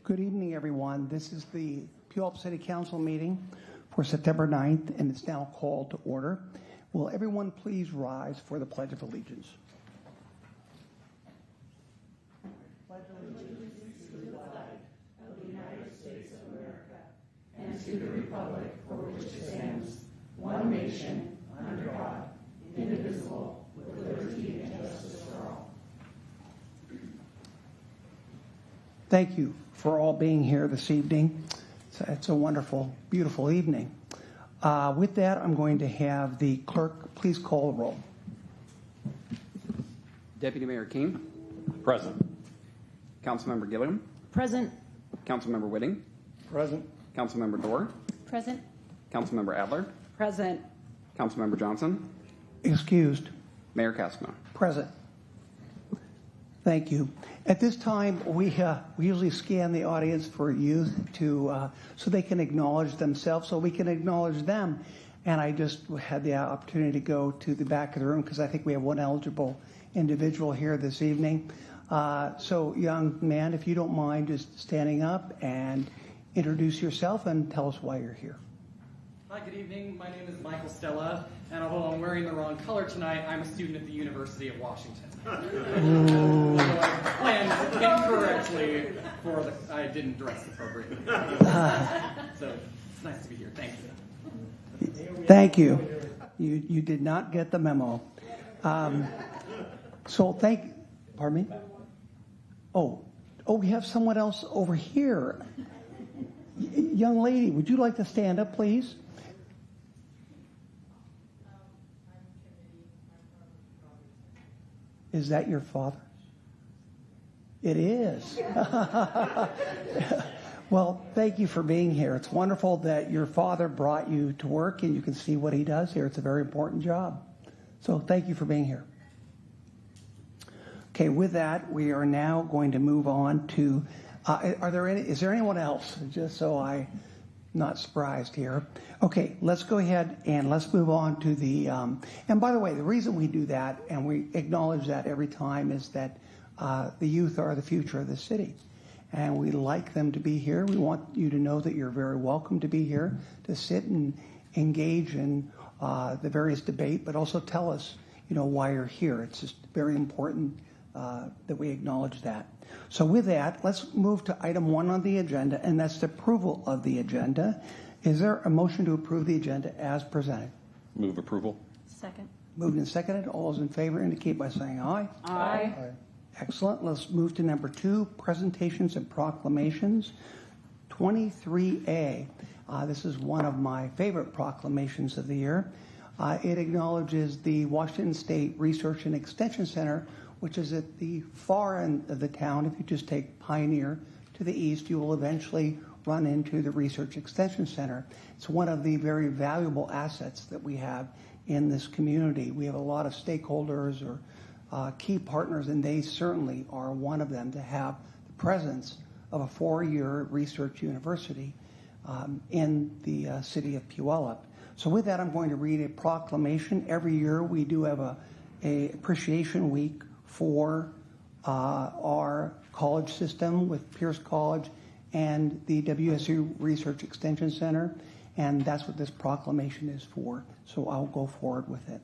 Good evening, everyone. This is the Puyallup City Council meeting for September 9th, and it's now called to order. Will everyone please rise for the Pledge of Allegiance? Pledge allegiance to the flag of the United States of America and to the republic for which it stands, one nation, under God, indivisible, with liberty and justice for all. Thank you for all being here this evening. It's a wonderful, beautiful evening. With that, I'm going to have the clerk please call the roll. Deputy Mayor King. Present. Councilmember Gilliam. Present. Councilmember Whitting. Present. Councilmember Dorr. Present. Councilmember Adler. Present. Councilmember Johnson. Excused. Mayor Casino. Present. Thank you. At this time, we usually scan the audience for youth so they can acknowledge themselves, so we can acknowledge them. And I just had the opportunity to go to the back of the room because I think we have one eligible individual here this evening. So, young man, if you don't mind just standing up and introduce yourself and tell us why you're here. Hi, good evening. My name is Michael Stella, and although I'm wearing the wrong color tonight, I'm a student at the University of Washington. So I planned incorrectly I didn't dress appropriately. So it's nice to be here. Thank you. Thank you. You did not get the memo. Pardon me? Oh, we have someone else over here. Young lady, would you like to stand up, please? Is that your father? It is. Well, thank you for being here. It's wonderful that your father brought you to work and you can see what he does here. It's a very important job. So thank you for being here. Okay, with that, we are now going to move on to, is there anyone else? Just so I'm not surprised here. Okay, let's go ahead and let's move on to the, and by the way, the reason we do that and we acknowledge that every time is that the youth are the future of the city. And we like them to be here. We want you to know that you're very welcome to be here, to sit and engage in the various debate, but also tell us, why you're here. It's just very important that we acknowledge that. So with that, let's move to item 1 on the agenda, and that's the approval of the agenda. Is there a motion to approve the agenda as presented? Move approval. Second. Moved and seconded. All those in favor indicate by saying aye. Aye. Excellent. Let's move to number 2, presentations and proclamations. 23A. This is one of my favorite proclamations of the year. It acknowledges the Washington State Research and Extension Center, which is at the far end of the town. If you just take Pioneer to the east, you will eventually run into the Research Extension Center. It's one of the very valuable assets that we have in this community. We have a lot of stakeholders or key partners, and they certainly are one of them, to have the presence of a 4-year research university in the city of Puyallup. So with that, I'm going to read a proclamation. Every year we do have a appreciation week for our college system with Pierce College and the WSU Research Extension Center, and that's what this proclamation is for. So I'll go forward with it.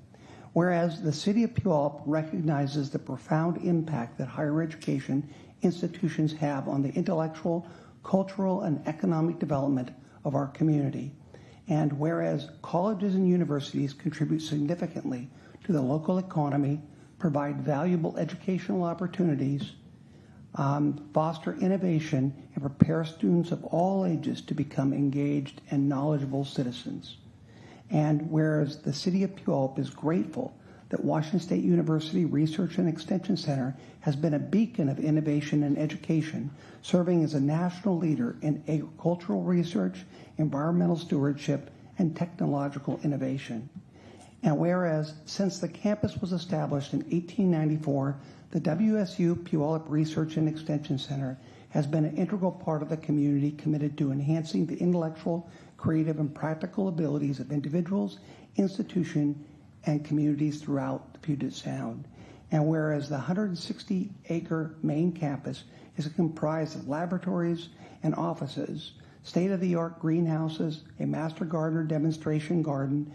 Whereas the city of Puyallup recognizes the profound impact that higher education institutions have on the intellectual, cultural, and economic development of our community, and whereas colleges and universities contribute significantly to the local economy, provide valuable educational opportunities, foster innovation, and prepare students of all ages to become engaged and knowledgeable citizens. And whereas the city of Puyallup is grateful that Washington State University Research and Extension Center has been a beacon of innovation and education, serving as a national leader in agricultural research, environmental stewardship, and technological innovation. And whereas since the campus was established in 1894, the WSU Puyallup Research and Extension Center has been an integral part of the community committed to enhancing the intellectual, creative, and practical abilities of individuals, institutions, and communities throughout the Puget Sound. And whereas the 160-acre main campus is comprised of laboratories and offices, state-of-the-art greenhouses, a master gardener demonstration garden,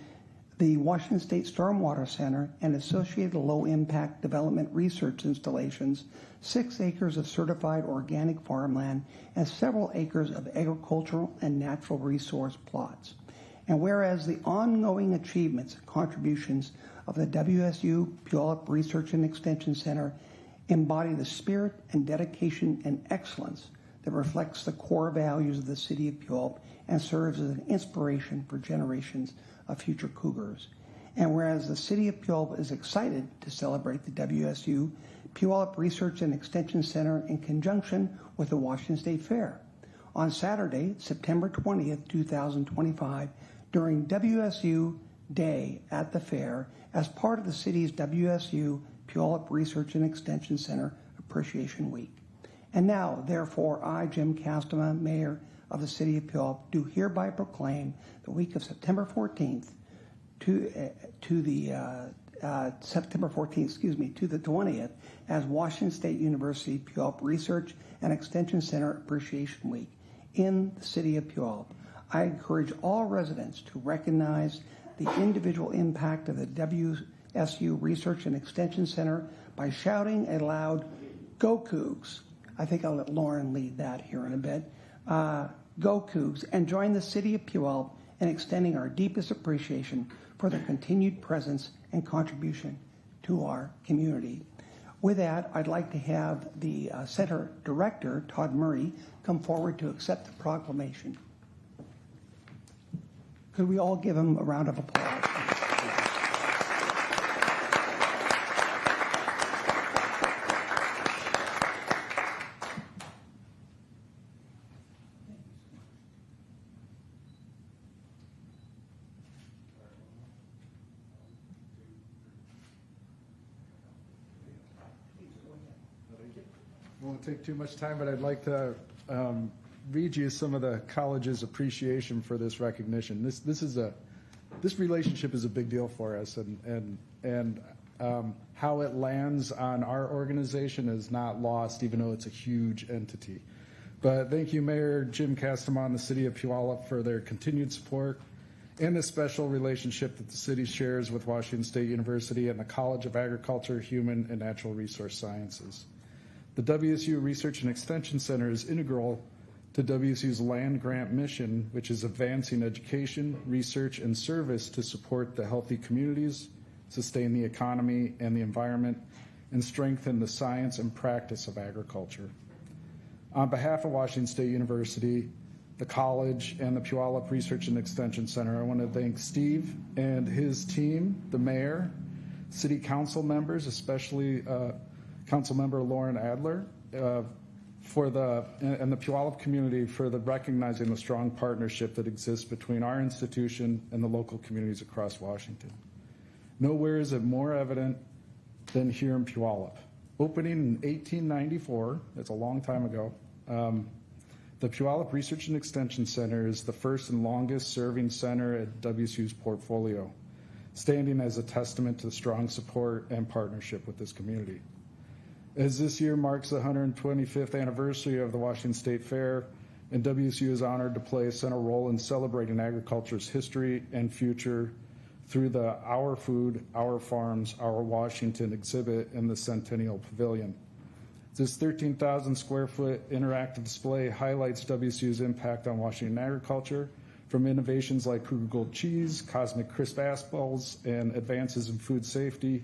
the Washington State Stormwater Center, and associated low-impact development research installations, 6 acres of certified organic farmland, and several acres of agricultural and natural resource plots. And whereas the ongoing achievements and contributions of the WSU Puyallup Research and Extension Center embody the spirit and dedication and excellence that reflects the core values of the city of Puyallup and serves as an inspiration for generations of future Cougars. And whereas the city of Puyallup is excited to celebrate the WSU Puyallup Research and Extension Center in conjunction with the Washington State Fair. On Saturday, September 20th, 2025, during WSU Day at the Fair, as part of the city's WSU Puyallup Research and Extension Center Appreciation Week. And now, therefore, I, Jim Castema, Mayor of the City of Puyallup, do hereby proclaim the week of September 14th to the 20th as Washington State University Puyallup Research and Extension Center Appreciation Week in the City of Puyallup. I encourage all residents to recognize the individual impact of the WSU Research and Extension Center by shouting aloud, "Go Cougs!" I think I'll let Lauren lead that here in a bit. Go Cougs, and join the City of Puyallup in extending our deepest appreciation for their continued presence and contribution to our community. With that, I'd like to have the Center Director, Todd Murray, come forward to accept the proclamation. Could we all give him a round of applause? Won't take too much time, but I'd like to read you some of the college's appreciation for this recognition. This relationship is a big deal for us, and how it lands on our organization is not lost, even though it's a huge entity. But thank you, Mayor Jim Castema and the City of Puyallup for their continued support and the special relationship that the city shares with Washington State University and the College of Agriculture, Human, and Natural Resource Sciences. The WSU Research and Extension Center is integral to WSU's land grant mission, which is advancing education, research, and service to support the healthy communities, sustain the economy and the environment, and strengthen the science and practice of agriculture. On behalf of Washington State University, the college, and the Puyallup Research and Extension Center, I want to thank Steve and his team, the mayor, city council members, especially Councilmember Lauren Adler, and the Puyallup community for recognizing the strong partnership that exists between our institution and the local communities across Washington. Nowhere is it more evident than here in Puyallup. Opening in 1894, that's a long time ago, the Puyallup Research and Extension Center is the first and longest serving center at WSU's portfolio, standing as a testament to the strong support and partnership with this community. As this year marks the 125th anniversary of the Washington State Fair, and WSU is honored to play a central role in celebrating agriculture's history and future through the Our Food, Our Farms, Our Washington exhibit in the Centennial Pavilion. This 13,000 square foot interactive display highlights WSU's impact on Washington agriculture, from innovations like Cougar Gold cheese, Cosmic Crisp Aspals, and advances in food safety,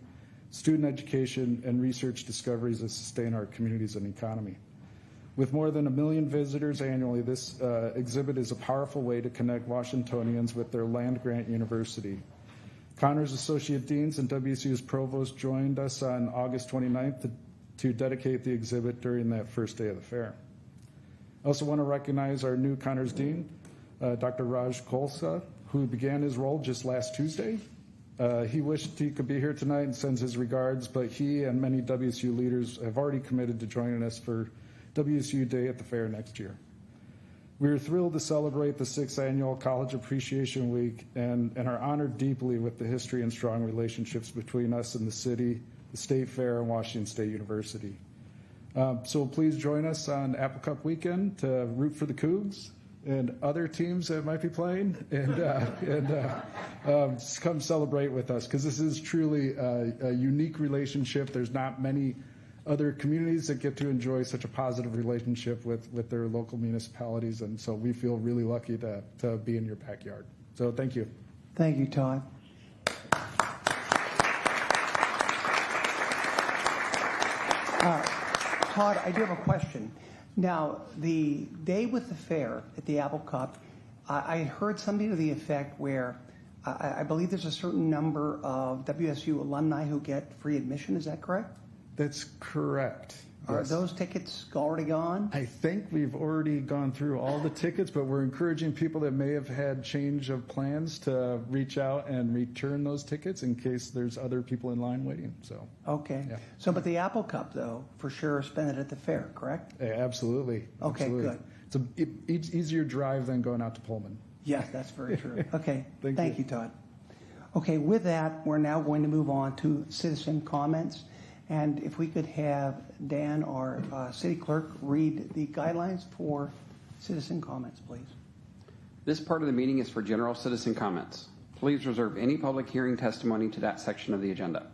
student education, and research discoveries that sustain our communities and economy. With more than 1 million visitors annually, this exhibit is a powerful way to connect Washingtonians with their land-grant university. Connors Associate Deans and WSU's Provost joined us on August 29th to dedicate the exhibit during that first day of the fair. I also want to recognize our new Connors Dean, Dr. Raj Kolsa, who began his role just last Tuesday. He wished he could be here tonight and sends his regards, but he and many WSU leaders have already committed to joining us for WSU Day at the fair next year. We are thrilled to celebrate the 6th annual College Appreciation Week and are honored deeply with the history and strong relationships between us and the city, the State Fair, and Washington State University. So please join us on Apple Cup weekend to root for the Cougs and other teams that might be playing, and come celebrate with us, because this is truly a unique relationship. There's not many other communities that get to enjoy such a positive relationship with their local municipalities, and so we feel really lucky to be in your backyard. So thank you. Thank you, Todd. Todd, I do have a question. Now, the day with the fair at the Apple Cup, I had heard something to the effect where I believe there's a certain number of WSU alumni who get free admission. Is that correct? That's correct. Are Yes. those tickets already gone? I think we've already gone through all the tickets, but we're encouraging people that may have had change of plans to reach out and return those tickets in case there's other people in line waiting. So, Okay. Yeah. So, but the Apple Cup, though, for sure, spend it at the fair, correct? yeah, absolutely. Okay, Absolutely. good. It's an easier drive than going out to Pullman. Yes, that's very true. Okay. Thank you, Todd. Okay, with that, we're now going to move on to citizen comments. And if we could have Dan, our city clerk, read the guidelines for citizen comments, please. This part of the meeting is for general citizen comments. Please reserve any public hearing testimony to that section of the agenda.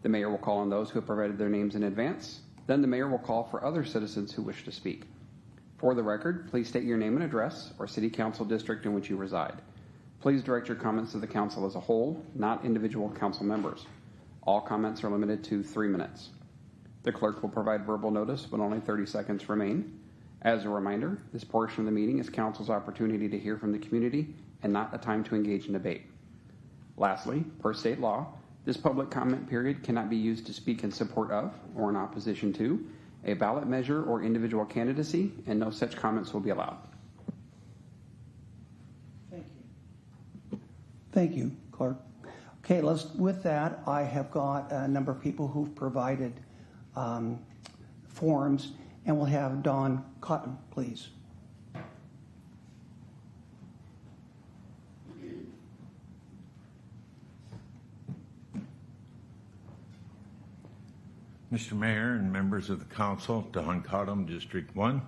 The mayor will call on those who have provided their names in advance. Then the mayor will call for other citizens who wish to speak. For the record, please state your name and address or city council district in which you reside. Please direct your comments to the council as a whole, not individual council members. All comments are limited to 3 minutes. The clerk will provide verbal notice when only 30 seconds remain. As a reminder, this portion of the meeting is council's opportunity to hear from the community and not a time to engage in debate. Lastly, per state law, this public comment period cannot be used to speak in support of or in opposition to a ballot measure or individual candidacy, and no such comments will be allowed. Thank you. Thank you, clerk. Okay, with that, I have got a number of people who've provided forms, and we'll have Don Cotton, please. Mr. Mayor and members of the council, Don Cotton, District 1.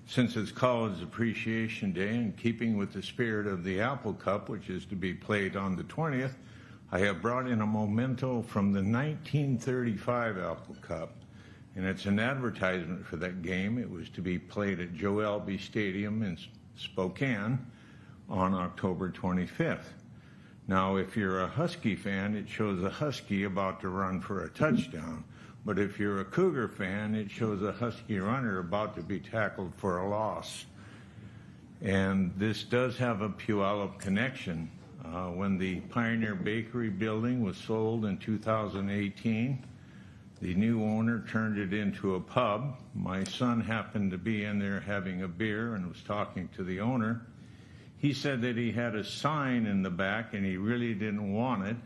Since it's College Appreciation Day, in keeping with the spirit of the Apple Cup, which is to be played on the 20th, I have brought in a memento from the 1935 Apple Cup, and it's an advertisement for that game. It was to be played at Joe Albee Stadium in Spokane on October 25th. Now, if you're a Husky fan, it shows a Husky about to run for a touchdown. But if you're a Cougar fan, it shows a Husky runner about to be tackled for a loss. And this does have a Puyallup connection. When the Pioneer Bakery building was sold in 2018, the new owner turned it into a pub. My son happened to be in there having a beer and was talking to the owner. He said that he had a sign in the back and he really didn't want it.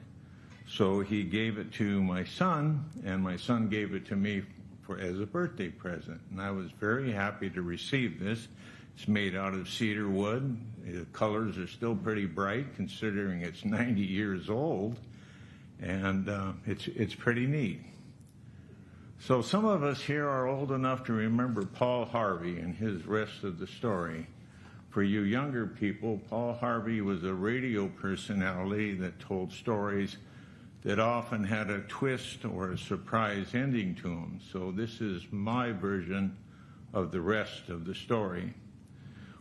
So he gave it to my son, and my son gave it to me as a birthday present. And I was very happy to receive this. It's made out of cedar wood. The colors are still pretty bright considering it's 90 years old, and it's pretty neat. So some of us here are old enough to remember Paul Harvey and his Rest of the Story. For you younger people, Paul Harvey was a radio personality that told stories that often had a twist or a surprise ending to them. So this is my version of the rest of the story.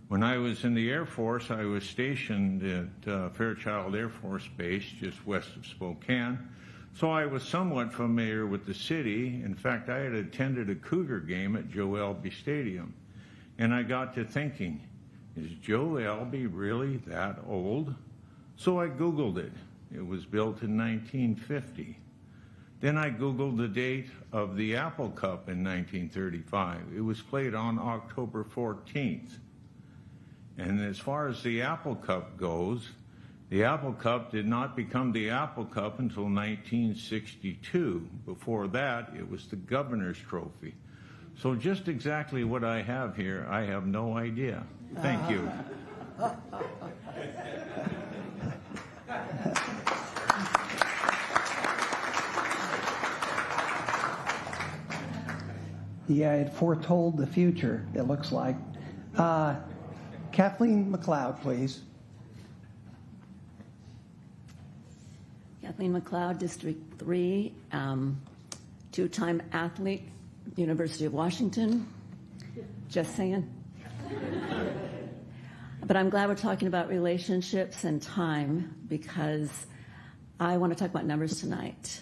When I was in the Air Force, I was stationed at Fairchild Air Force Base, just west of Spokane. So I was somewhat familiar with the city. In fact, I had attended a Cougar game at Joe Albee Stadium. And I got to thinking, is Joe Albee really that old? So I Googled it. It was built in 1950. Then I Googled the date of the Apple Cup in 1935. It was played on October 14th. And as far as the Apple Cup goes, the Apple Cup did not become the Apple Cup until 1962. Before that, it was the Governor's Trophy. So just exactly what I have here, I have no idea. Thank you. Yeah, it foretold the future, it looks like. Kathleen McLeod, please. Kathleen McLeod, District 3, two-time athlete, University of Washington. Just saying. But I'm glad we're talking about relationships and time because I want to talk about numbers tonight.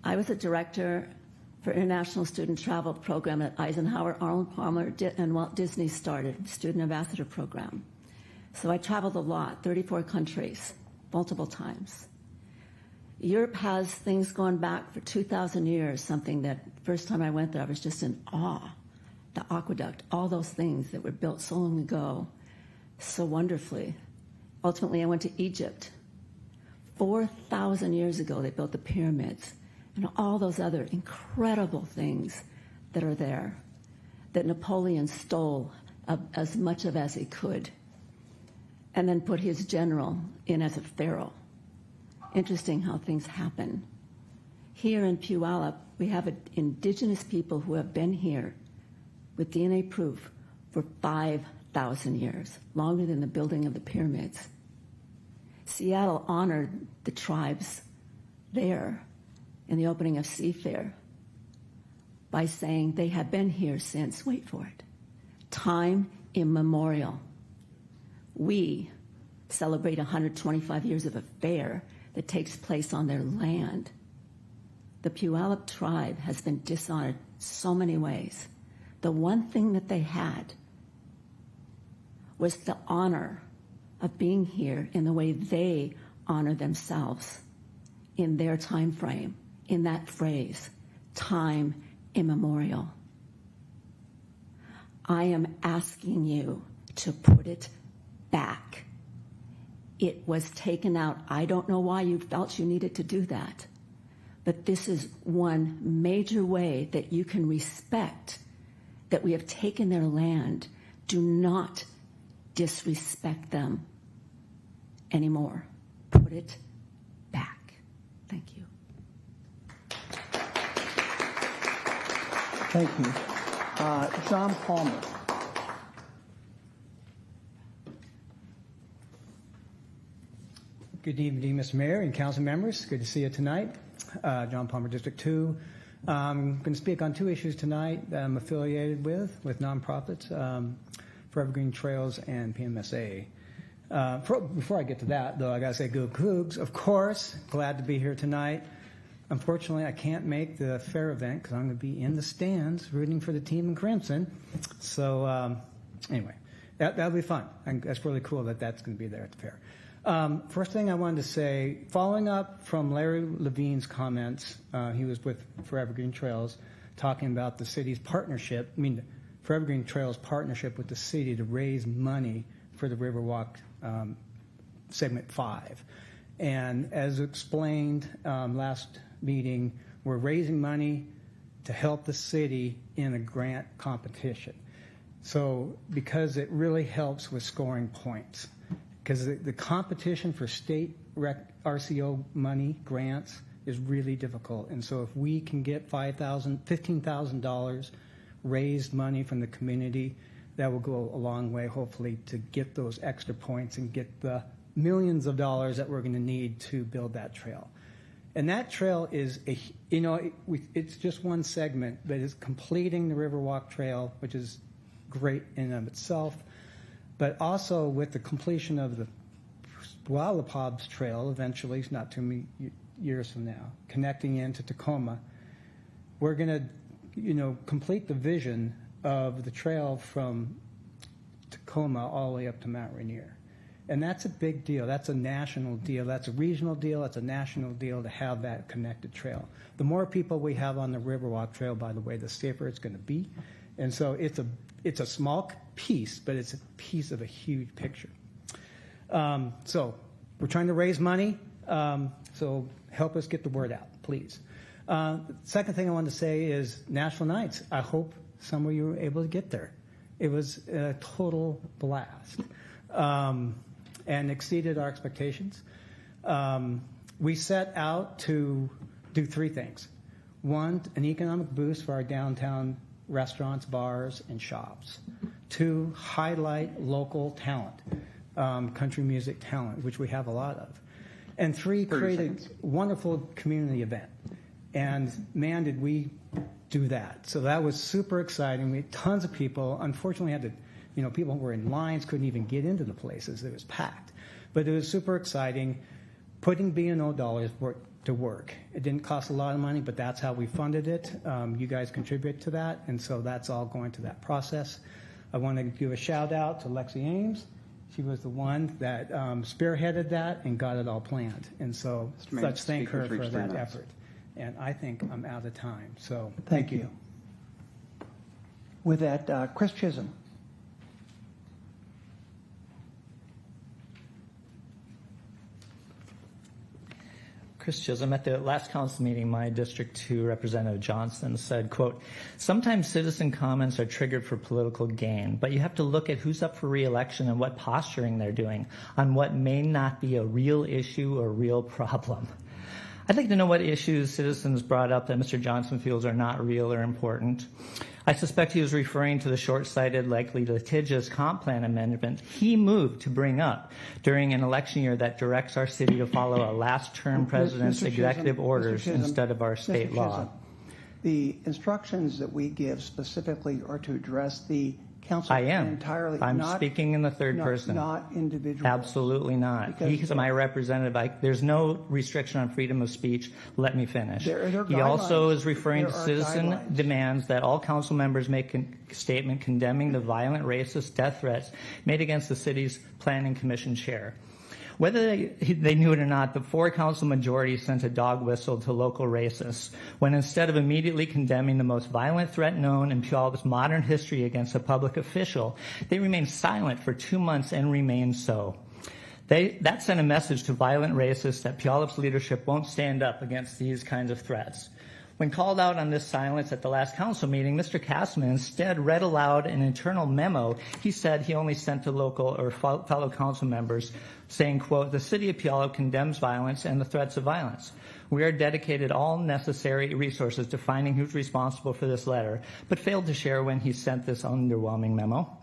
I was a director for International Student Travel Program at Eisenhower, Arnold Palmer, and Walt Disney started, Student Ambassador Program. So I traveled a lot, 34 countries, multiple times. Europe has things going back for 2,000 years, something that first time I went there, I was just in awe. The aqueduct, all those things that were built so long ago, so wonderfully. Ultimately, I went to Egypt. 4,000 years ago, they built the pyramids and all those other incredible things that are there that Napoleon stole as much of as he could and then put his general in as a pharaoh. Interesting how things happen. Here in Puyallup, we have indigenous people who have been here with DNA proof for 5,000 years, longer than the building of the pyramids. Seattle honored the tribes there in the opening of Seafair by saying they have been here since, wait for it, time immemorial. We celebrate 125 years of a fair that takes place on their land. The Puyallup tribe has been dishonored so many ways. The one thing that they had was the honor of being here in the way they honor themselves in their time frame, in that phrase, time immemorial. I am asking you to put it back. It was taken out. I don't know why you felt you needed to do that, but this is one major way that you can respect that we have taken their land. Do not disrespect them anymore. Put it back. Thank you. Thank you. John Palmer. Good evening, Mr. Mayor and council members. Good to see you tonight. John Palmer, District 2. I'm going to speak on two issues tonight that I'm affiliated with nonprofits, Forever Green Trails and PMSA. Before I get to that, though, I got to say go Cougs, of course. Glad to be here tonight. Unfortunately, I can't make the fair event because I'm going to be in the stands rooting for the team in Crimson. So anyway, that'll be fun. And that's really cool that that's going to be there at the fair. First thing I wanted to say, following up from Larry Levine's comments, he was with Forever Green Trails, talking about the city's partnership, Forever Green Trails partnership with the city to raise money for the Riverwalk Segment 5. And as explained last meeting, we're raising money to help the city in a grant competition. So because it really helps with scoring points. Because the competition for state RCO money grants is really difficult. And so if we can get $15,000 raised money from the community, that will go a long way, hopefully, to get those extra points and get the millions of dollars that we're going to need to build that trail. And that trail is, it's just one segment, but it's completing the Riverwalk Trail, which is great in and of itself. But also with the completion of the Puyallup Trail, eventually, not too many years from now, connecting into Tacoma, we're going to, complete the vision of the trail from Tacoma all the way up to Mount Rainier. And that's a big deal. That's a national deal. That's a regional deal. That's a national deal to have that connected trail. The more people we have on the Riverwalk Trail, by the way, the safer it's going to be. And so it's a small piece, but it's a piece of a huge picture. So we're trying to raise money. So help us get the word out, please. Second thing I wanted to say is National Nights. I hope some of you were able to get there. It was a total blast. And exceeded our expectations. We set out to do three things. One, an economic boost for our downtown restaurants, bars, and shops. 2, highlight local talent, country music talent, which we have a lot of. And 3, create a wonderful community event. And man, did we do that. So that was super exciting. We had tons of people. Unfortunately, had to, people were in lines, couldn't even get into the places. It was packed. But it was super exciting. Putting B&O dollars to work. It didn't cost a lot of money, but that's how we funded it. You guys contribute to that, and so that's all going to that process. I want to give a shout out to Lexi Ames. She was the one that spearheaded that and got it all planned. And so let's thank her for that effort. And I think I'm out of time. So thank you. With that, Chris Chisholm. Chris Chisholm. At the last council meeting, my District 2 Representative Johnson said, quote, "Sometimes citizen comments are triggered for political gain, but you have to look at who's up for re-election and what posturing they're doing on what may not be a real issue or real problem." I'd like to know what issues citizens brought up that Mr. Johnson feels are not real or important. I suspect he was referring to the short-sighted, likely litigious comp plan amendment he moved to bring up during an election year that directs our city to follow a last-term president's executive orders instead of our state law. The instructions that we give specifically are to address the council. I am. Entirely. I'm speaking in the third person. Not individual. Absolutely not. He's my representative. There's no restriction on freedom of speech. Let me finish. He also is referring to citizen demands that all council members make a statement condemning the violent, racist death threats made against the city's planning commission chair. Whether they knew it or not, the 4 council majority sent a dog whistle to local racists when instead of immediately condemning the most violent threat known in Puyallup's modern history against a public official, they remained silent for 2 months and remain so. That sent a message to violent racists that Puyallup's leadership won't stand up against these kinds of threats. When called out on this silence at the last council meeting, Mr. Castman instead read aloud an internal memo he said he only sent to local or fellow council members saying, quote, "The city of Puyallup condemns violence and the threats of violence. We are dedicated all necessary resources to finding who's responsible for this letter," but failed to share when he sent this underwhelming memo.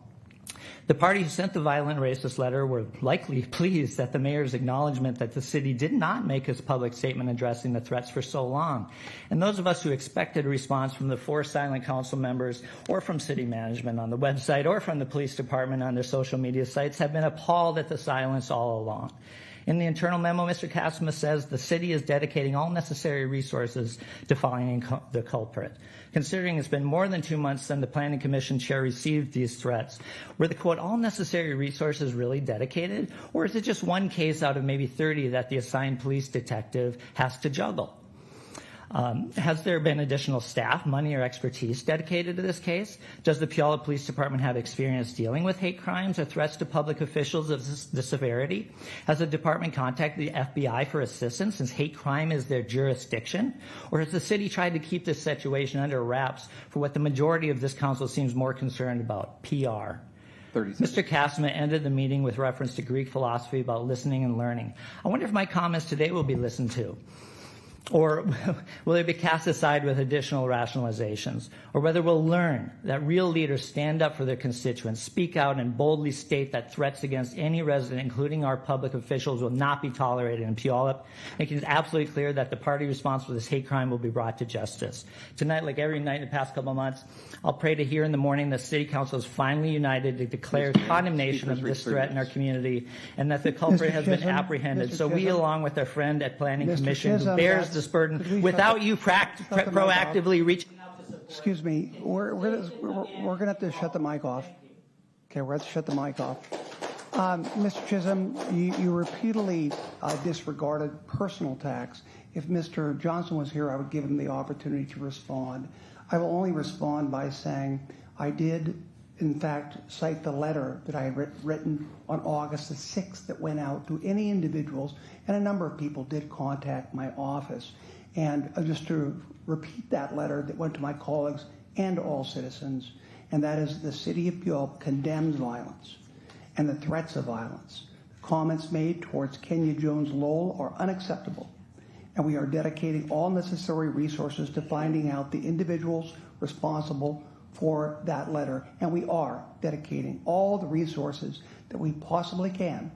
The party who sent the violent racist letter were likely pleased at the mayor's acknowledgement that the city did not make its public statement addressing the threats for so long. And those of us who expected a response from the 4 silent council members or from city management on the website or from the police department on their social media sites have been appalled at the silence all along. In the internal memo, Mr. Castman says the city is dedicating all necessary resources to finding the culprit. Considering it's been more than 2 months since the Planning Commission chair received these threats, were the, quote, all necessary resources really dedicated? Or is it just one case out of maybe 30 that the assigned police detective has to juggle? Has there been additional staff, money, or expertise dedicated to this case? Does the Puyallup Police Department have experience dealing with hate crimes or threats to public officials of the severity? Has the department contacted the FBI for assistance since hate crime is their jurisdiction? Or has the city tried to keep this situation under wraps for what the majority of this council seems more concerned about, PR? Mr. Castman ended the meeting with reference to Greek philosophy about listening and learning. I wonder if my comments today will be listened to. Or will they be cast aside with additional rationalizations? Or whether we'll learn that real leaders stand up for their constituents, speak out, and boldly state that threats against any resident, including our public officials, will not be tolerated in Puyallup, making it absolutely clear that the party responsible for this hate crime will be brought to justice. Tonight, like every night in the past couple of months, I'll pray to hear in the morning that City Council is finally united to declare condemnation of this threat in our community and that the culprit has been apprehended. So we, along with our friend at Planning Commission, who bears this burden without you proactively reaching out to support. Excuse me, we're going to have to shut the mic off. Okay, we're going to have to shut the mic off. Mr. Chisholm, you repeatedly disregarded personal attacks. If Mr. Johnson was here, I would give him the opportunity to respond. I will only respond by saying I did, in fact, cite the letter that I had written on August the 6th that went out to any individuals, and a number of people did contact my office. And just to repeat that letter that went to my colleagues and all citizens, and that is the City of Puyallup condemns violence and the threats of violence. The comments made towards Kenya Jones Lowell are unacceptable, and we are dedicating all necessary resources to finding out the individuals responsible for that letter, and we are dedicating all the resources that we possibly can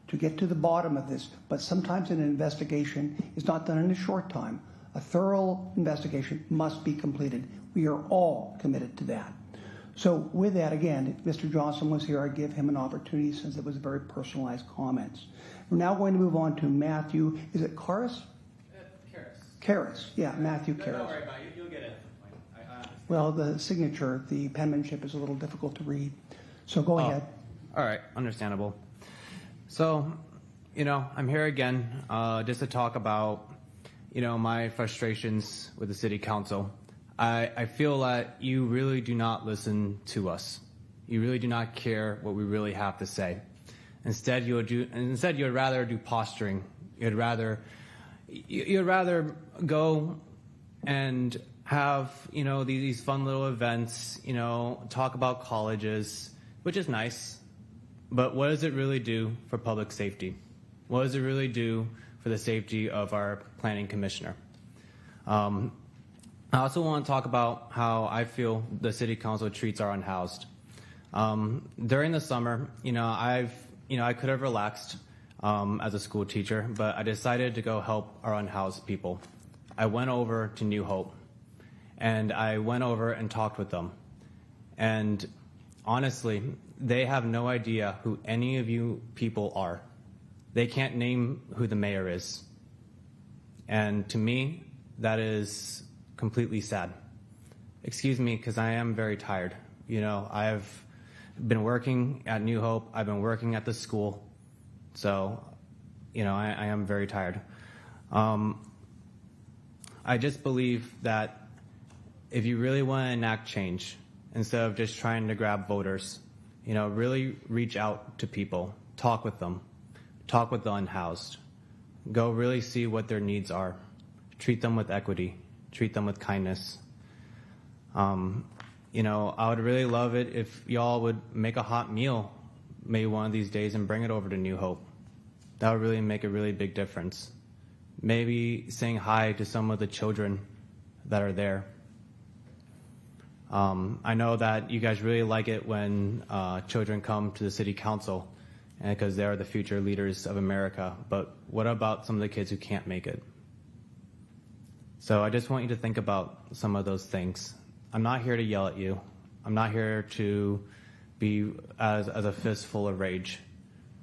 to get to the bottom of this. But sometimes an investigation is not done in a short time. A thorough investigation must be completed. We are all committed to that. So with that, again, if Mr. Johnson was here, I'd give him an opportunity since it was very personalized comments. We're now going to move on to Matthew. Is it Karras? Karras. Yeah, Matthew Karras. Don't worry about it. You'll get it. Well, the signature, the penmanship is a little difficult to read. So go ahead. All right, understandable. So, I'm here again just to talk about, my frustrations with the city council. I feel that you really do not listen to us. You really do not care what we really have to say. Instead, you would rather do posturing. You'd rather go and have, these fun little events, talk about colleges, which is nice. But what does it really do for public safety? What does it really do for the safety of our planning commissioner? I also want to talk about how I feel the city council treats our unhoused. During the summer, I could have relaxed as a school teacher, but I decided to go help our unhoused people. I went over to New Hope, and I went over and talked with them. And honestly, they have no idea who any of you people are. They can't name who the mayor is. And to me, that is completely sad. Excuse me, because I am very tired. I've been working at New Hope. I've been working at the school. So, I am very tired. I just believe that if you really want to enact change, instead of just trying to grab voters, really reach out to people, talk with them, talk with the unhoused, go really see what their needs are, treat them with equity, treat them with kindness. I would really love it if y'all would make a hot meal maybe one of these days and bring it over to New Hope. That would really make a really big difference. Maybe saying hi to some of the children that are there. I know that you guys really like it when children come to the city council because they are the future leaders of America. But what about some of the kids who can't make it? So I just want you to think about some of those things. I'm not here to yell at you. I'm not here to be as a fist full of rage.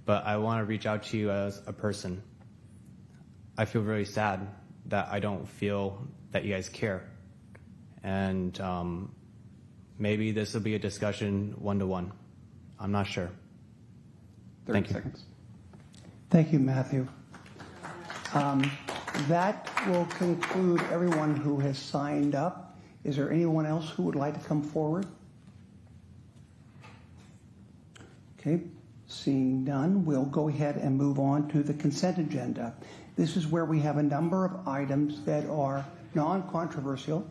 But I want to reach out to you as a person. I feel very sad that I don't feel that you guys care. And maybe this will be a discussion one-to-one. I'm not sure. 30 seconds. Thank you, Matthew. That will conclude everyone who has signed up. Is there anyone else who would like to come forward? Okay, seeing none, we'll go ahead and move on to the consent agenda. This is where we have a number of items that are non-controversial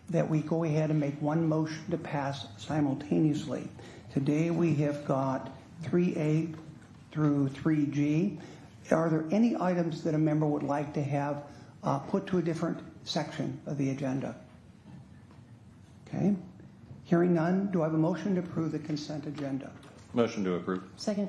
that we go ahead and make one motion to pass simultaneously. Today we have got 3A through 3G. Are there any items that a member would like to have put to a different section of the agenda? Okay. Hearing none, do I have a motion to approve the consent agenda? Motion to approve. Second.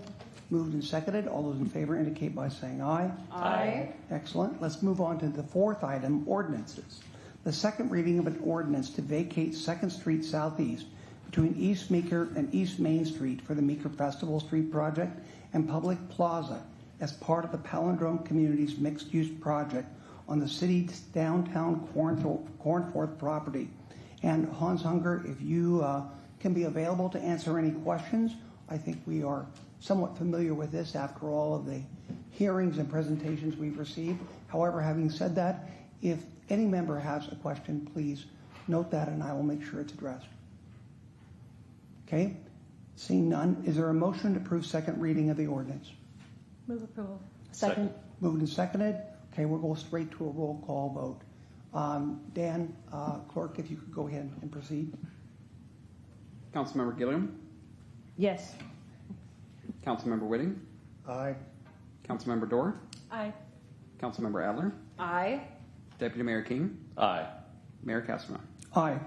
Moved and seconded. All those in favor indicate by saying aye. Aye. Excellent. Let's move on to the fourth item, ordinances. The second reading of an ordinance to vacate 2nd Street Southeast between East Meeker and East Main Street for the Meeker Festival Street project and Public Plaza as part of the Palindrome Community's mixed-use project on the city's downtown Cornforth property. And Hans Hunger, if you can be available to answer any questions, I think we are somewhat familiar with this after all of the hearings and presentations we've received. However, having said that, if any member has a question, please note that and I will make sure it's addressed. Okay, seeing none, is there a motion to approve second reading of the ordinance? Move approval. Second. Moved and seconded. Okay, we'll go straight to a roll call vote. Dan, clerk, if you could go ahead and proceed. Councilmember Gilliam? Yes. Councilmember Whitting? Aye. Councilmember Dorr? Aye. Councilmember Adler? Aye. Deputy Mayor King? Aye. Mayor Castaner? Aye.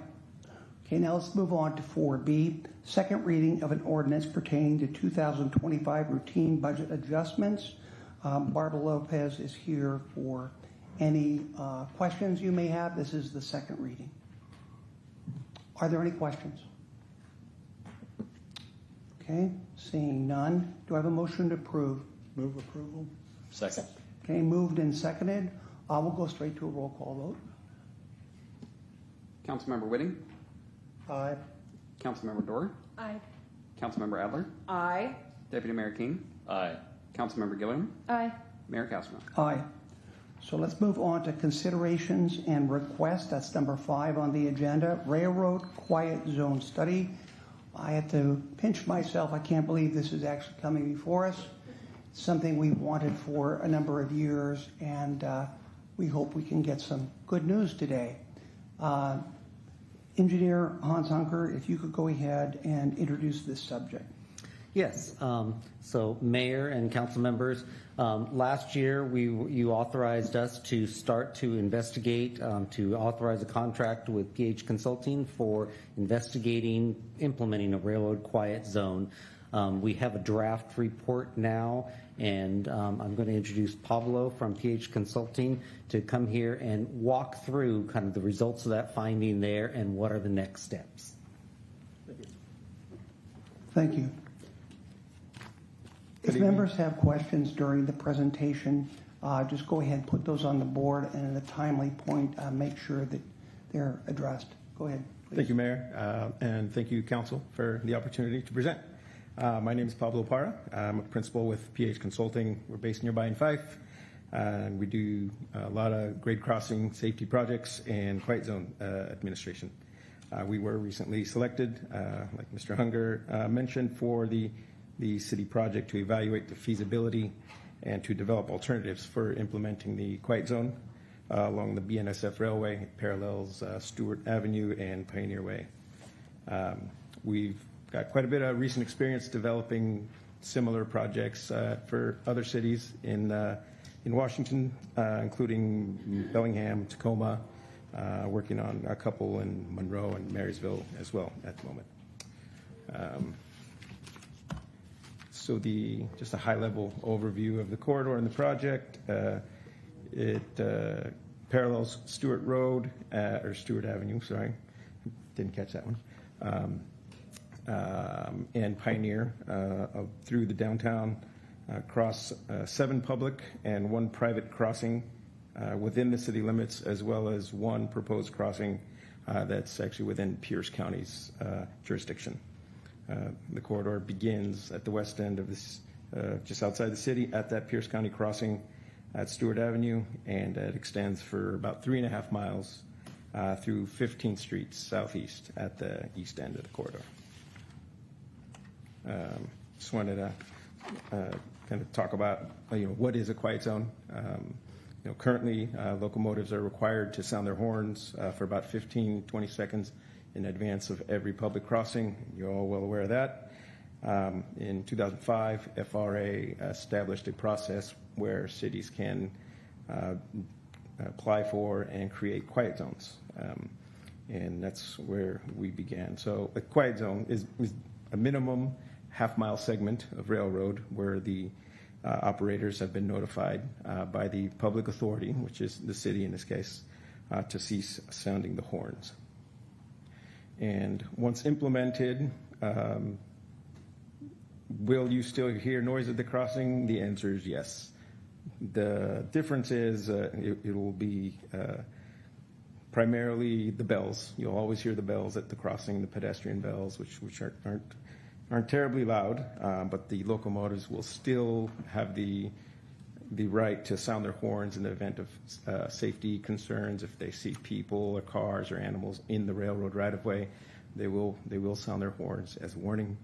Okay, now let's move on to 4B, second reading of an ordinance pertaining to 2025 routine budget adjustments. Barbara Lopez is here for any questions you may have. This is the second reading. Are there any questions? Okay, seeing none. Do I have a motion to approve? Move approval. Second. Okay, moved and seconded. We'll go straight to a roll call vote. Councilmember Whitting? Aye. Councilmember Dorr? Aye. Councilmember Adler? Aye. Deputy Mayor King? Aye. Councilmember Gilliam? Aye. Mayor Castro? Aye. So let's move on to considerations and requests. That's number 5 on the agenda. Railroad Quiet Zone Study. I had to pinch myself. I can't believe this is actually coming before us. It's something we've wanted for a number of years, and we hope we can get some good news today. Engineer Hans Hunker, if you could go ahead and introduce this subject. Yes. So, Mayor and council members, last year you authorized us to start to investigate, to authorize a contract with PH Consulting for investigating, implementing a railroad quiet zone. We have a draft report now, and I'm going to introduce Pablo from PH Consulting to come here and walk through kind of the results of that finding there and what are the next steps. Thank you. If members have questions during the presentation, just go ahead and put those on the board, and at a timely point, make sure that they're addressed. Go ahead, please. Thank you, Mayor, and thank you, Council, for the opportunity to present. My name is Pablo Parra. I'm a principal with PH Consulting. We're based nearby in Fife. We do a lot of grade crossing safety projects and quiet zone administration. We were recently selected, like Mr. Hunger mentioned, for the city project to evaluate the feasibility and to develop alternatives for implementing the quiet zone along the BNSF Railway. It parallels Stewart Avenue and Pioneer Way. We've got quite a bit of recent experience developing similar projects for other cities in Washington, including Bellingham, Tacoma, working on a couple in Monroe and Marysville as well at the moment. So just a high-level overview of the corridor and the project. It parallels Stewart Road, or Stewart Avenue, sorry. Didn't catch that one. And Pioneer through the downtown, across 7 public and 1 private crossing within the city limits, as well as 1 proposed crossing that's actually within Pierce County's jurisdiction. The corridor begins at the west end of this, just outside the city, at that Pierce County crossing at Stewart Avenue, and it extends for about 3.5 miles through 15th Street southeast at the east end of the corridor. Just wanted to kind of talk about what is a quiet zone. Currently locomotives are required to sound their horns for about 15-20 seconds in advance of every public crossing. You're all well aware of that. In 2005, FRA established a process where cities can apply for and create quiet zones, and that's where we began. So a quiet zone is a minimum half-mile segment of railroad where the operators have been notified by the public authority, which is the city in this case, to cease sounding the horns. And once implemented, will you still hear noise at the crossing? The answer is yes. The difference is it will be primarily the bells. You'll always hear the bells at the crossing, the pedestrian bells, which aren't terribly loud, but the locomotives will still have the right to sound their horns in the event of safety concerns. If they see people or cars or animals in the railroad right-of-way, they will sound their horns as a warning.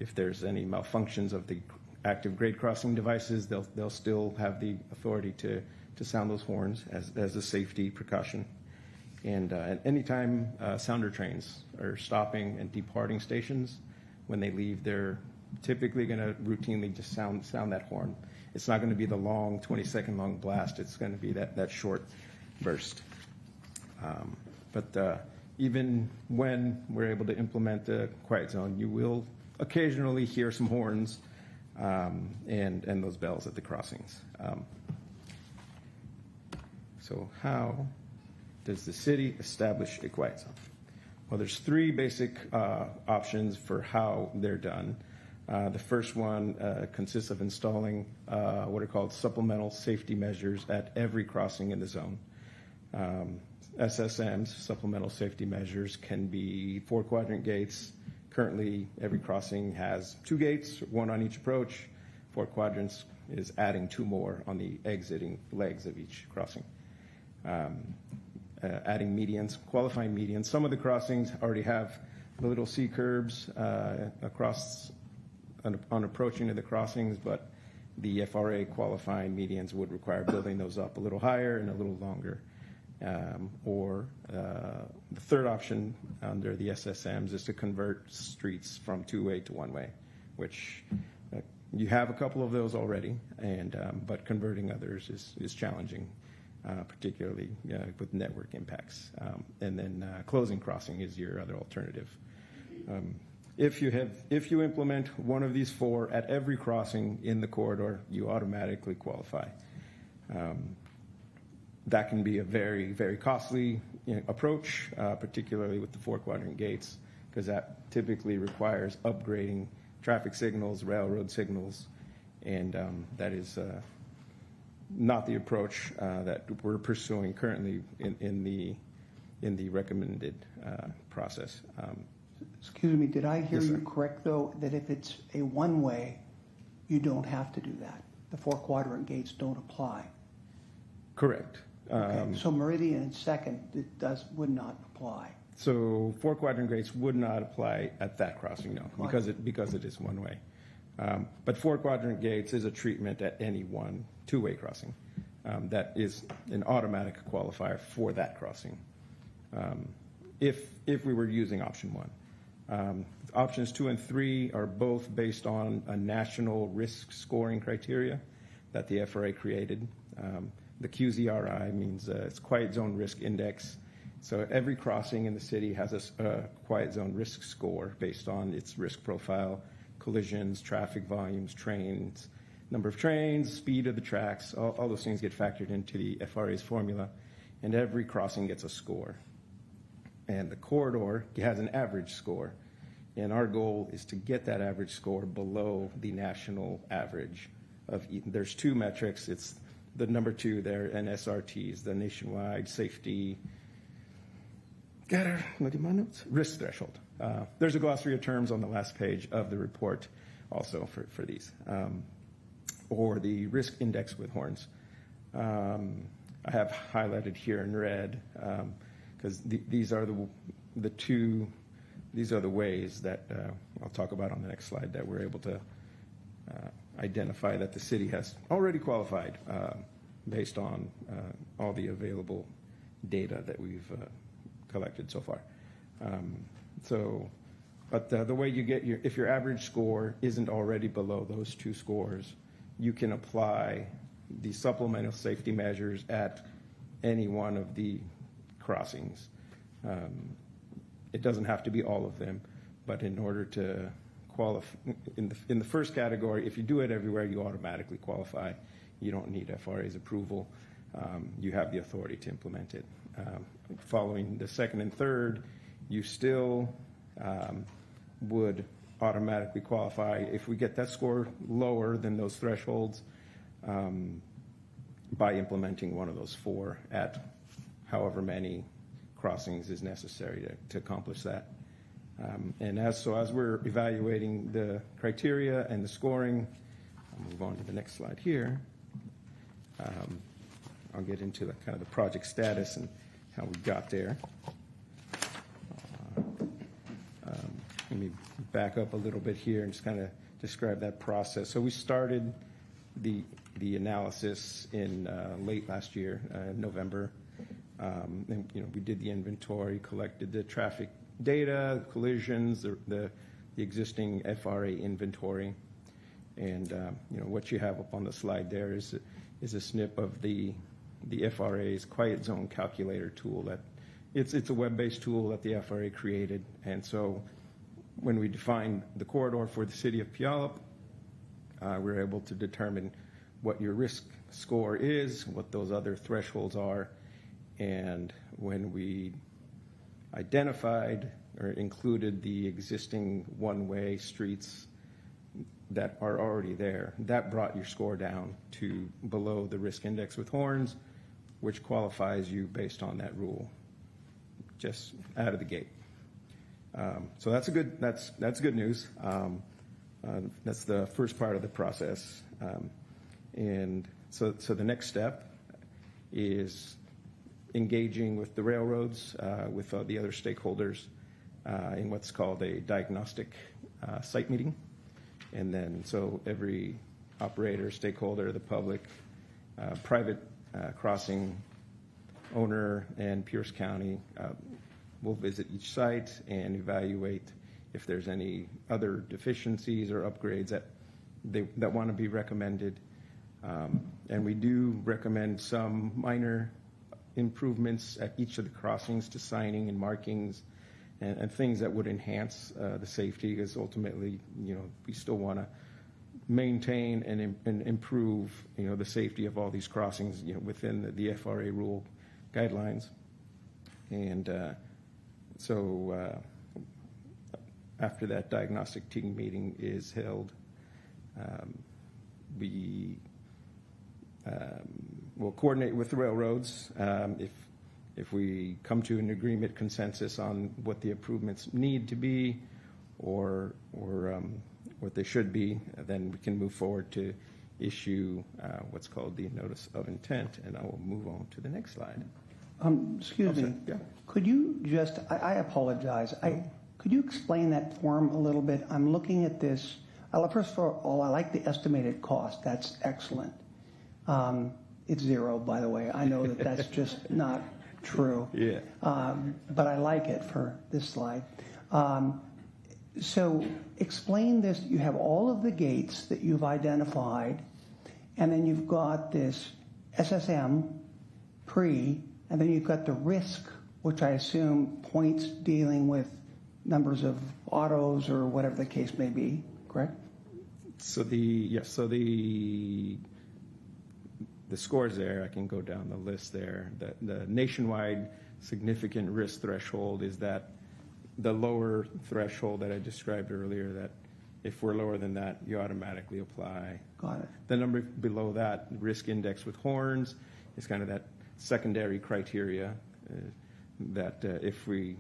If there's any malfunctions of the active grade crossing devices, they'll still have the authority to sound those horns as a safety precaution. And at any time sounder trains are stopping and departing stations, when they leave, they're typically going to routinely just sound that horn. It's not going to be the long 20-second long blast. It's going to be that short burst. But even when we're able to implement the quiet zone, you will occasionally hear some horns and those bells at the crossings. So how does the city establish a quiet zone? Well, there's three basic options for how they're done. The first one consists of installing what are called supplemental safety measures at every crossing in the zone. SSMs, supplemental safety measures, can be 4-quadrant gates. Currently, every crossing has 2 gates, 1 on each approach. 4 quadrants is adding 2 more on the exiting legs of each crossing. Adding medians, qualifying medians. Some of the crossings already have the little C curbs across on approaching to the crossings, but the FRA qualifying medians would require building those up a little higher and a little longer. Or the third option under the SSMs is to convert streets from 2-way to 1-way, which you have a couple of those already, and but converting others is challenging, particularly with network impacts. And then closing crossing is your other alternative. If you implement one of these 4 at every crossing in the corridor, you automatically qualify. That can be a very, very costly approach, particularly with the 4-quadrant gates, because that typically requires upgrading traffic signals, railroad signals, and that is not the approach that we're pursuing currently in the recommended process. Excuse me, did I hear you correct, though, that if it's a 1-way, you don't have to do that? The 4-quadrant gates don't apply? Correct. Okay. So Meridian and Second would not apply. So 4-quadrant gates would not apply at that crossing, no, because it is 1-way. But 4-quadrant gates is a treatment at any 2-way crossing. That is an automatic qualifier for that crossing. If we were using option 1. Options 2 and 3 are both based on a national risk scoring criteria that the FRA created. The QZRI means it's Quiet Zone Risk Index. So every crossing in the city has a quiet zone risk score based on its risk profile, collisions, traffic volumes, trains, number of trains, speed of the tracks, all those things get factored into the FRA's formula, and every crossing gets a score. And the corridor has an average score, and our goal is to get that average score below the national average. There's 2 metrics. It's the number 2 there, and SRTs, the nationwide safety risk threshold. There's a glossary of terms on the last page of the report also for these, or the risk index with horns. I have highlighted here in red because these are the ways that I'll talk about on the next slide that we're able to identify that the city has already qualified based on all the available data that we've collected so far. But the way you get if your average score isn't already below those 2 scores, you can apply the supplemental safety measures at any one of the crossings. It doesn't have to be all of them, but in order to qualify, in the first category, if you do it everywhere, you automatically qualify. You don't need FRA's approval. You have the authority to implement it. Following the second and third, you still would automatically qualify if we get that score lower than those thresholds by implementing one of those 4 at however many crossings is necessary to accomplish that. And as we're evaluating the criteria and the scoring, I'll move on to the next slide here. I'll get into kind of the project status and how we got there. Let me back up a little bit here and just kind of describe that process. So we started the analysis in late last year, November. And we did the inventory, collected the traffic data, collisions, the existing FRA inventory, and what you have up on the slide there is a snip of the FRA's quiet zone calculator tool that it's a web-based tool that the FRA created, and so when we defined the corridor for the city of Puyallup, we're able to determine what your risk score is, what those other thresholds are, and when we identified or included the existing one-way streets that are already there, that brought your score down to below the risk index with horns, which qualifies you based on that rule, just out of the gate. So that's good news. That's the first part of the process, and so the next step is engaging with the railroads, with the other stakeholders in what's called a diagnostic site meeting. And then so every operator, stakeholder, the public, private crossing owner, and Pierce County will visit each site and evaluate if there's any other deficiencies or upgrades that want to be recommended. And we do recommend some minor improvements at each of the crossings to signing and markings and things that would enhance the safety, because ultimately, we still want to maintain and improve, the safety of all these crossings, within the FRA rule guidelines. And so after that diagnostic team meeting is held, we will coordinate with the railroads if we come to an agreement consensus on what the improvements need to be or what they should be, then we can move forward to issue what's called the notice of intent. And I will move on to the next slide. Excuse me. Yeah. Could you just, I apologize. Could you explain that form a little bit? I'm looking at this. First of all, I like the estimated cost. That's excellent. It's zero, by the way. I know that that's just not true. Yeah. But I like it for this slide. So explain this. You have all of the gates that you've identified, and then you've got this SSM, pre, and then you've got the risk, which I assume points dealing with numbers of autos or whatever the case may be, correct? So the scores there, I can go down the list there. The nationwide significant risk threshold is that the lower threshold that I described earlier, that if we're lower than that, you automatically apply. Got it. The number below that, risk index with horns, is kind of that secondary criteria that if we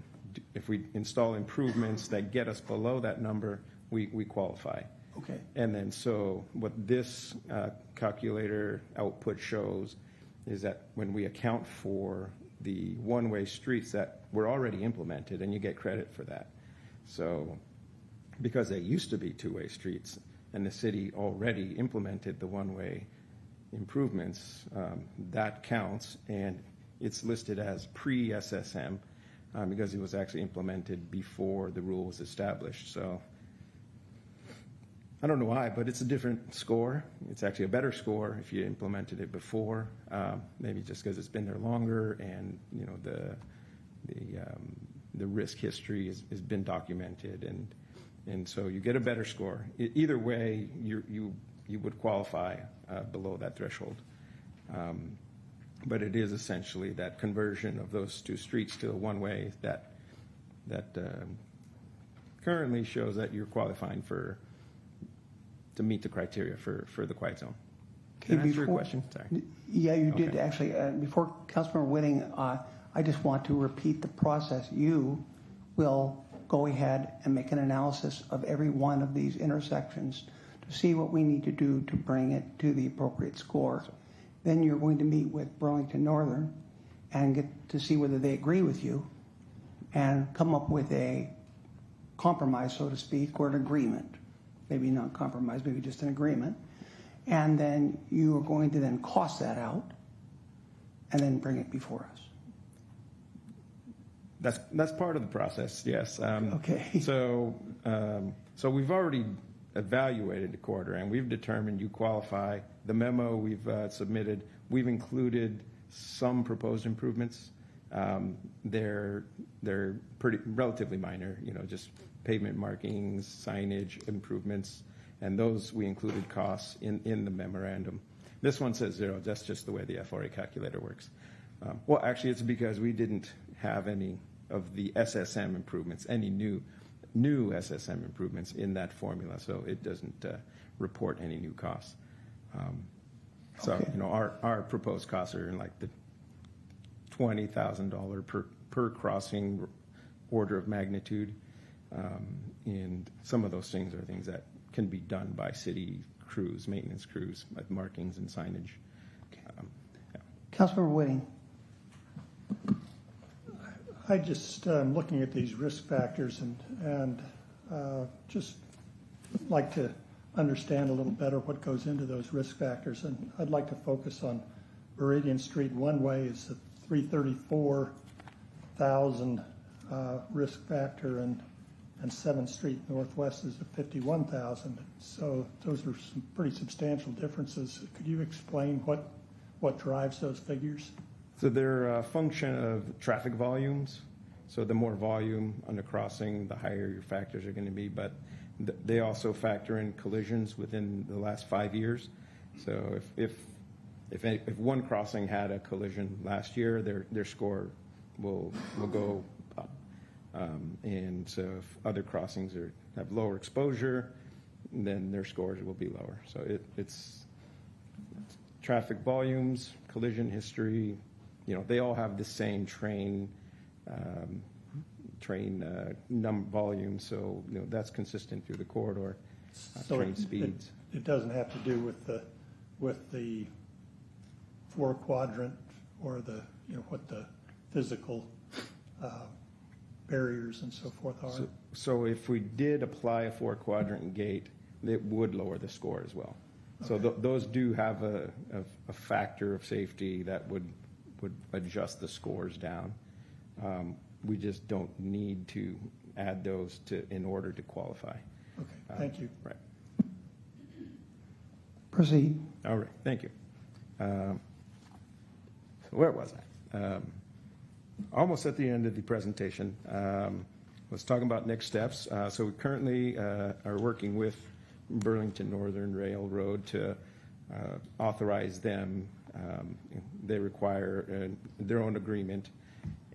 install improvements that get us below that number, we qualify. Okay. And then so what this calculator output shows is that when we account for the one-way streets that were already implemented, and you get credit for that. So because they used to be two-way streets and the city already implemented the one-way improvements, that counts, and it's listed as pre-SSM because it was actually implemented before the rule was established. So I don't know why, but it's a different score. It's actually a better score if you implemented it before, maybe just because it's been there longer, and the risk history has been documented, and so you get a better score. Either way, you would qualify below that threshold. But it is essentially that conversion of those two streets to a one-way that currently shows that you're qualifying to meet the criteria for the quiet zone. Can I answer your question? Sorry. Yeah, you did actually. Before Councilmember Whitting, I just want to repeat the process. You will go ahead and make an analysis of every one of these intersections to see what we need to do to bring it to the appropriate score. Then you're going to meet with Burlington Northern and get to see whether they agree with you and come up with a compromise, so to speak, or an agreement. Maybe not compromise, maybe just an agreement. And then you are going to then cost that out and then bring it before us. That's part of the process, yes. Okay. So we've already evaluated the corridor, and we've determined you qualify. The memo we've submitted, we've included some proposed improvements they're pretty relatively minor, just pavement markings, signage improvements, and those we included costs in the memorandum. This one says 0. That's just the way the FRA calculator works. Well, actually, it's because we didn't have any of the SSM improvements, any new SSM improvements in that formula, so it doesn't report any new costs. So, Okay. Our proposed costs are in like the $20,000 per crossing order of magnitude, and some of those things are things that can be done by city crews, maintenance crews, like markings and signage. Councilmember Whitting. I just looking at these risk factors and just like to understand a little better what goes into those risk factors, and I'd like to focus on Meridian Street. One way is the 334,000 risk factor, and 7th Street Northwest is the 51,000. So those are some pretty substantial differences. Could you explain what drives those figures? So they're a function of traffic volumes. So the more volume on the crossing, the higher your factors are going to be. But they also factor in collisions within the last 5 years. So if one crossing had a collision last year, their score will go up. And so if other crossings have lower exposure, then their scores will be lower. So it's traffic volumes, collision history. They all have the same train volume, so that's consistent through the corridor. Train speeds. It doesn't have to do with the 4-quadrant or what the physical barriers and so forth are. So if we did apply a 4-quadrant gate, it would lower the score as well. So those do have a factor of safety that would adjust the scores down. We just don't need to add those in order to qualify. Okay, thank you. Right. Proceed. All right, thank you. So where was I? Almost at the end of the presentation. Was talking about next steps. So we currently are working with Burlington Northern Railroad to authorize them. They require their own agreement,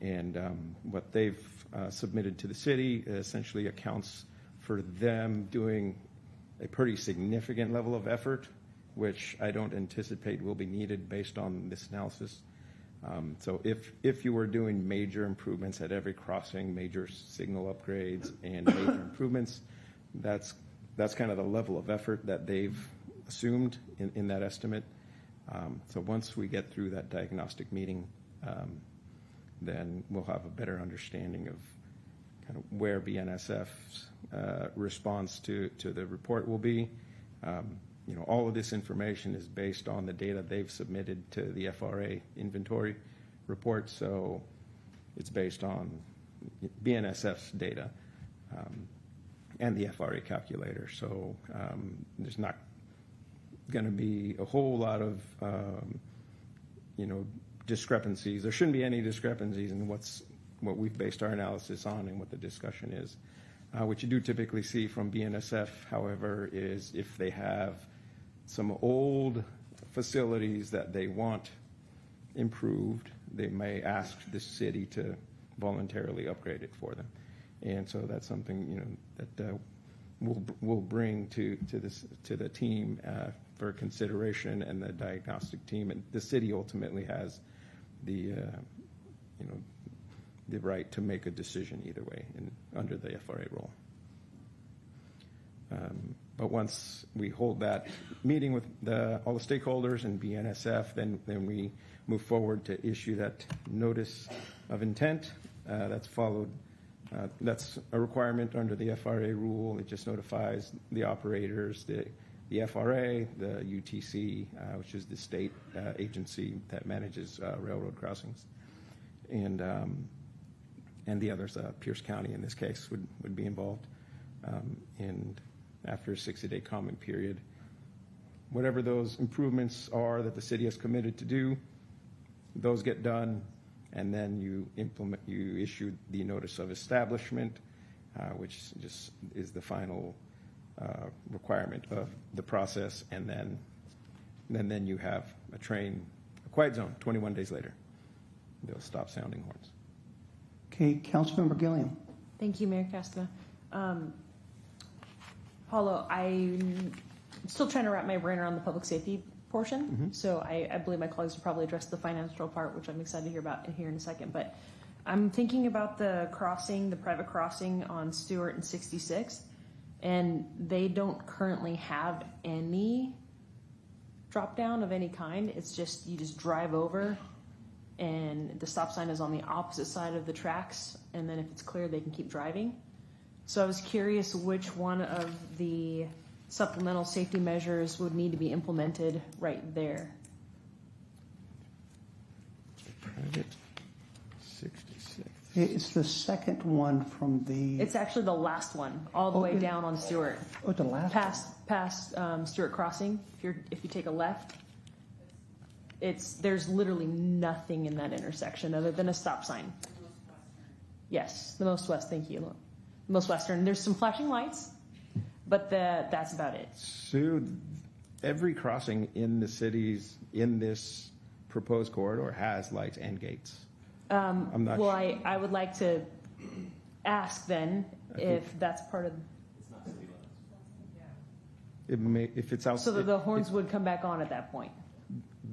and what they've submitted to the city essentially accounts for them doing a pretty significant level of effort, which I don't anticipate will be needed based on this analysis. So if you were doing major improvements at every crossing, major signal upgrades and major improvements, that's kind of the level of effort that they've assumed in that estimate. So once we get through that diagnostic meeting, then we'll have a better understanding of kind of where BNSF's response to the report will be. All of this information is based on the data they've submitted to the FRA inventory report, so it's based on BNSF's data and the FRA calculator. So there's not going to be a whole lot of discrepancies. There shouldn't be any discrepancies in what we've based our analysis on and what the discussion is. What you do typically see from BNSF, however, is if they have some old facilities that they want improved, they may ask the city to voluntarily upgrade it for them. And so that's something that we'll bring to the team for consideration, and the diagnostic team. And the city ultimately has the right to make a decision either way under the FRA rule. But once we hold that meeting with all the stakeholders and BNSF, then we move forward to issue that notice of intent. That's followed. That's a requirement under the FRA rule. It just notifies the operators, the FRA, the UTC, which is the state agency that manages railroad crossings, and the others, Pierce County in this case, would be involved. And after a 60-day comment period, whatever those improvements are that the city has committed to do, those get done. and then you issue the notice of establishment, which just is the final requirement of the process, and then you have a quiet zone 21 days later. They'll stop sounding horns. Okay, Councilmember Gilliam. Thank you, Mayor Castro. Paulo, I'm still trying to wrap my brain around the public safety portion. So I believe my colleagues will probably address the financial part, which I'm excited to hear about here in a second. But I'm thinking about the crossing, the private crossing on Stewart and 66, and they don't currently have any drop down of any kind. It's just, you just drive over and the stop sign is on the opposite side of the tracks, and then if it's clear, they can keep driving. So I was curious which one of the supplemental safety measures would need to be implemented right there. Private 66. It's the second one from the... It's actually the last one, all the way down on Stewart. Oh, the last Past Stewart Crossing. If you take a left, there's literally nothing in that intersection other than a stop sign. Yes, the most west. Thank you. Most western. There's some flashing lights, but that's about it. So every crossing in the cities in this proposed corridor has lights and gates. I'm not Well, sure. I would like to ask then if that's part of. If it's out, So that the horns would come back on at that point.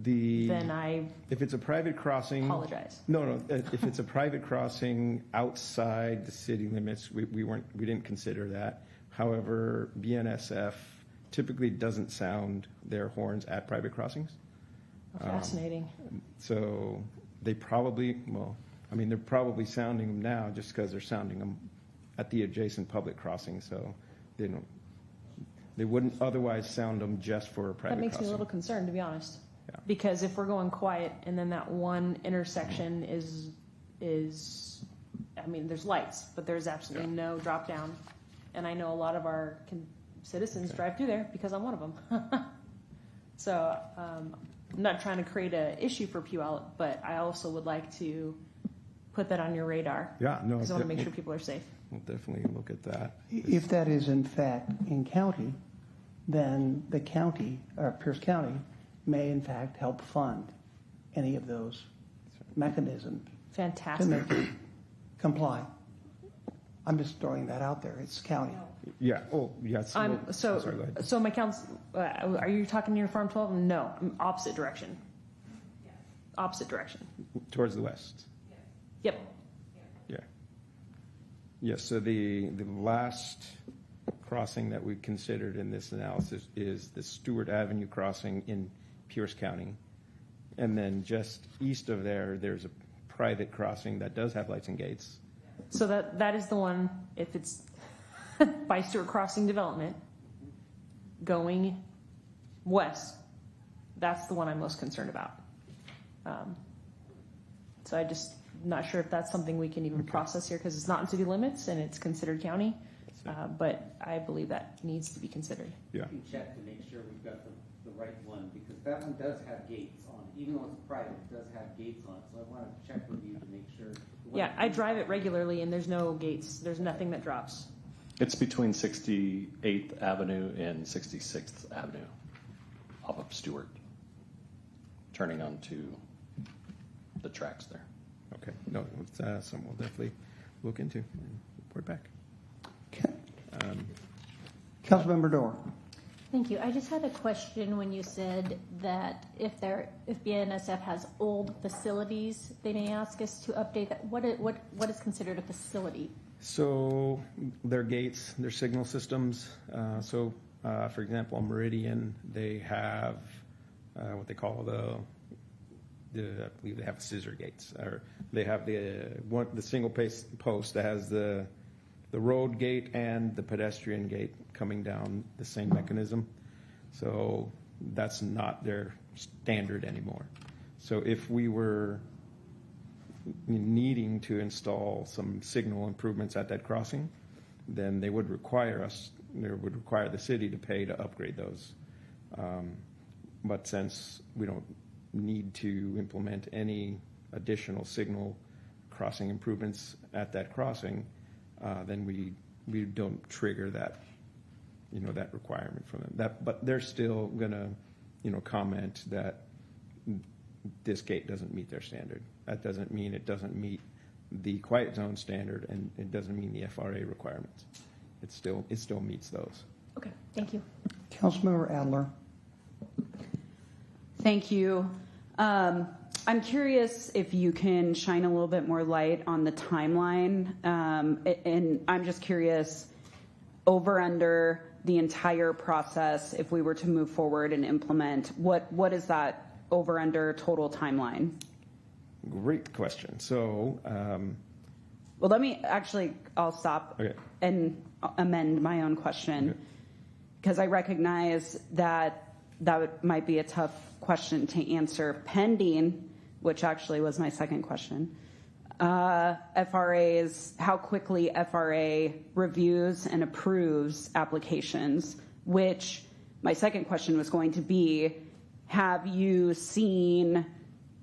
Then I if it's a private crossing, apologize. No. If it's a private crossing outside the city limits, we didn't consider that. However, BNSF typically doesn't sound their horns at private crossings. Fascinating. So they probably, they're probably sounding them now just because they're sounding them at the adjacent public crossing. So they wouldn't otherwise sound them just for a private That makes crossing. me a little concerned, to be honest. Yeah. Because if we're going quiet and then that one intersection is there's lights, but there's absolutely no drop down. And I know a lot of our citizens drive through there because I'm one of them. So I'm not trying to create an issue for Puyallup, but I also would like to put that on your radar. Yeah, no. Because I want to make sure people are safe. We'll definitely look at that. If that is in fact in county, then the county, or Pierce County, may in fact help fund any of those mechanisms Fantastic. to make it comply. I'm just throwing that out there. It's county. Yeah. Oh, yeah. Sorry, go ahead. So my council, are you talking near Farm 12? No, opposite direction. Opposite direction. Towards the west. Yep. Yeah. Yes. So the last crossing that we considered in this analysis is the Stewart Avenue crossing in Pierce County, and then just east of there's a private crossing that does have lights and gates. So that is the one, if it's by Stewart Crossing Development going west, that's the one I'm most concerned about. So I just not sure if that's something we can even process here because it's not in city limits and it's considered county. But I believe that needs to be considered. Yeah. You can check to make sure we've got the right one because that one does have gates on it. Even though it's private, it does have gates on it. So I want to check with you to make sure. Yeah, I drive it regularly and there's no gates. There's nothing that drops. It's between 68th Avenue and 66th Avenue off of Stewart, turning onto the tracks there. Okay. No, it's something we'll definitely look into and report back. Councilmember Dorr. Thank you. I just had a question when you said that if BNSF has old facilities, they may ask us to update that. What is considered a facility? So their gates, their signal systems. For example, on Meridian, they have what they call I believe they have scissor gates, or they have the single post that has the road gate and the pedestrian gate coming down the same mechanism. So that's not their standard anymore. So if we were needing to install some signal improvements at that crossing, then they would require the city to pay to upgrade those. But since we don't need to implement any additional signal crossing improvements at that crossing, then we don't trigger that, that requirement from them. But they're still gonna, comment that this gate doesn't meet their standard. That doesn't mean it doesn't meet the quiet zone standard, and it doesn't mean the FRA requirements. It still meets those. Okay, thank you. Councilmember Adler. Thank you. I'm curious if you can shine a little bit more light on the timeline. And I'm just curious, over under the entire process, if we were to move forward and implement, what is that over under total timeline? Great question. So, well, I'll stop and amend my own question, because I recognize that might be a tough question to answer pending, which actually was my second question. FRAs, how quickly FRA reviews and approves applications, which my second question was going to be, have you seen,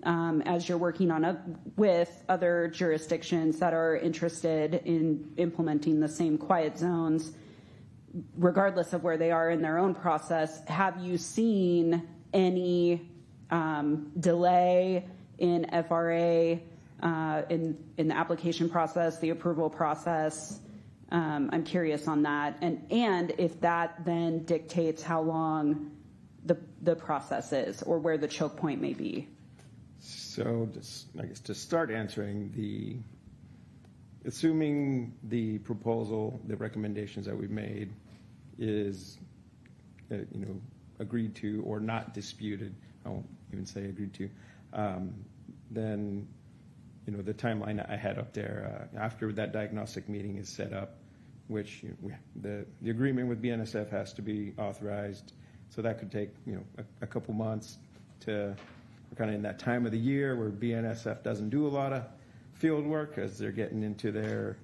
as you're working on with other jurisdictions that are interested in implementing the same quiet zones, regardless of where they are in their own process, have you seen any delay in FRA in the application process, the approval process? I'm curious on that, and if that then dictates how long the process is, or where the choke point may be. So, I guess to start answering, assuming the proposal, the recommendations that we've made is, agreed to or not disputed, I won't even say agreed to, then, the timeline I had up there, after that diagnostic meeting is set up, which the agreement with BNSF has to be authorized, so that could take, a couple months to, we're kind of in that time of the year where BNSF doesn't do a lot of field work as they're getting into their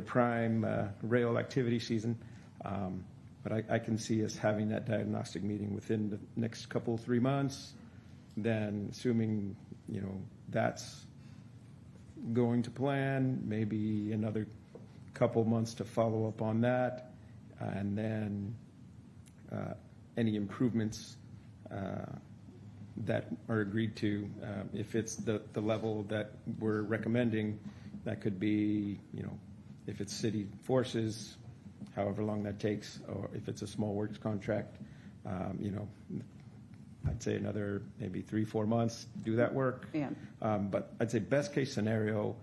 prime rail activity season. But I can see us having that diagnostic meeting within the next 3 months. Then, assuming that's going to plan, maybe another couple months to follow up on that, and then any improvements that are agreed to, if it's the level that we're recommending, that could be, if it's city forces, however long that takes, or if it's a small works contract, I'd say another maybe 3-4 months to do that work. Yeah. But I'd say best case scenario,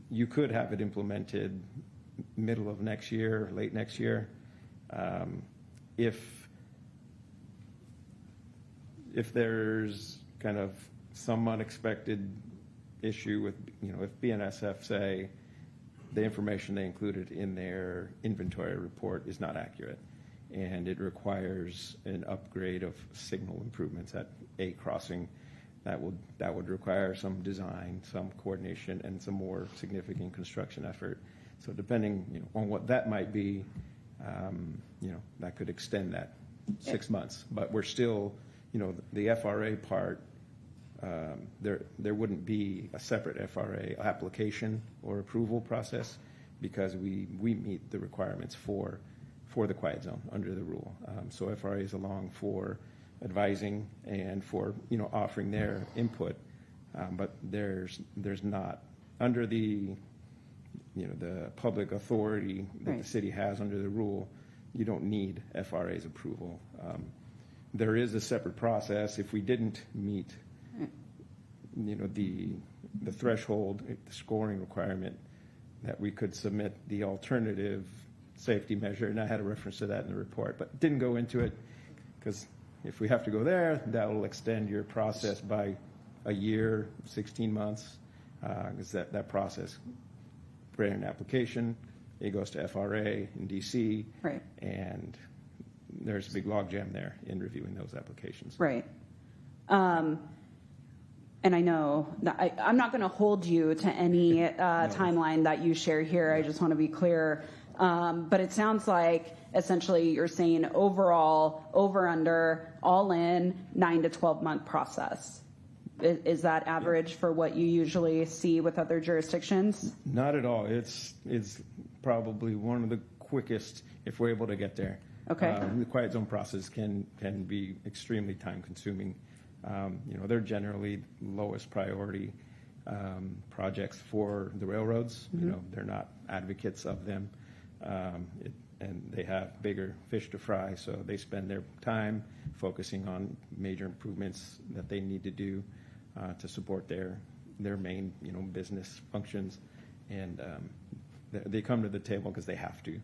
you could have it implemented middle of next year, late next year. If there's kind of some unexpected issue with, if BNSF say the information they included in their inventory report is not accurate, and it requires an upgrade of signal improvements at a crossing, that would require some design, some coordination, and some more significant construction effort. So depending on what that might be, that could extend that 6 months. But we're still, the FRA part, there wouldn't be a separate FRA application or approval process, because we meet the requirements for the quiet zone under the rule. So FRA is along for advising and for offering their input, but there's not under the the public authority that the city has under the rule. You don't need FRA's approval. There is a separate process if we didn't meet the threshold, the scoring requirement, that we could submit the alternative safety measure, and I had a reference to that in the report, but didn't go into it, because if we have to go there, that will extend your process by a year, 16 months, because that process, create an application, it goes to FRA in DC, right, and there's a big logjam there in reviewing those applications. Right. And I know that I'm not going to hold you to any timeline that you share here. I just want to be clear. But it sounds like essentially you're saying overall, over under, all in, 9 to 12 month process. Is that average for what you usually see with other jurisdictions? Not at all. It's probably one of the quickest if we're able to get there. Okay. The quiet zone process can be extremely time consuming. They're generally lowest priority projects for the railroads. Mm-hmm. They're not advocates of them, and they have bigger fish to fry, so they spend their time focusing on major improvements that they need to do to support their main business functions, and they come to the table because they have to.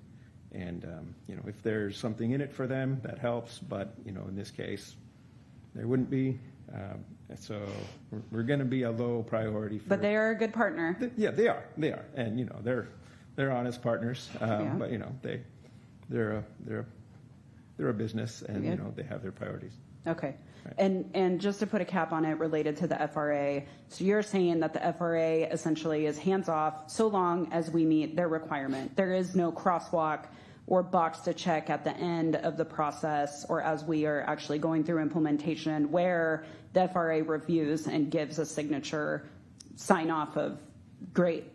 And if there's something in it for them, that helps. But in this case, there wouldn't be. So we're going to be a low priority. But they are a good partner. Yeah, they are. They are, and they're honest partners. Yeah. But they're a business, and they have their priorities. Okay. Right. And just to put a cap on it related to the FRA, so you're saying that the FRA essentially is hands off so long as we meet their requirement. There is no crosswalk or box to check at the end of the process or as we are actually going through implementation where the FRA reviews and gives a signature sign off of great.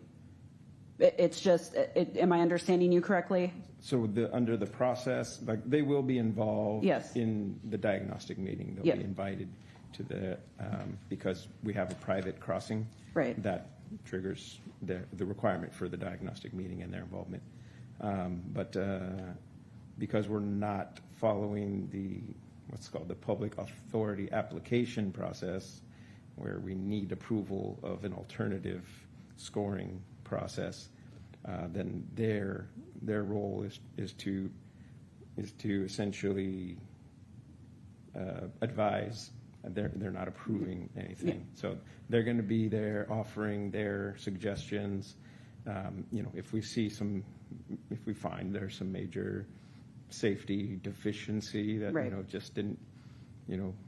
It's just, am I understanding you correctly? So under the process, they will be involved Yes. in the diagnostic meeting. They'll Yep. be invited to the, because we have a private crossing. Right. That triggers the requirement for the diagnostic meeting and their involvement. But because we're not following what's called the public authority application process, where we need approval of an alternative scoring process, then their role is to essentially advise. They're not approving anything. Yeah. So they're going to be there offering their suggestions. If we find there's some major safety deficiency that just didn't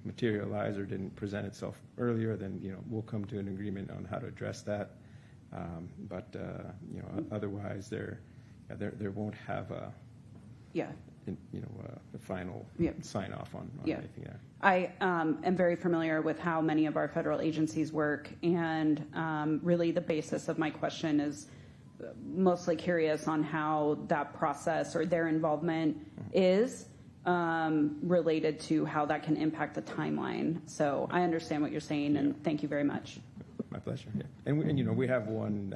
materialize or didn't present itself earlier, then we'll come to an agreement on how to address that. But otherwise, there won't have a final sign off on anything there. I am very familiar with how many of our federal agencies work, and really the basis of my question is mostly curious on how that process or their involvement is related to how that can impact the timeline. So I understand what you're saying, and thank you very much. My pleasure. Yeah. And we have one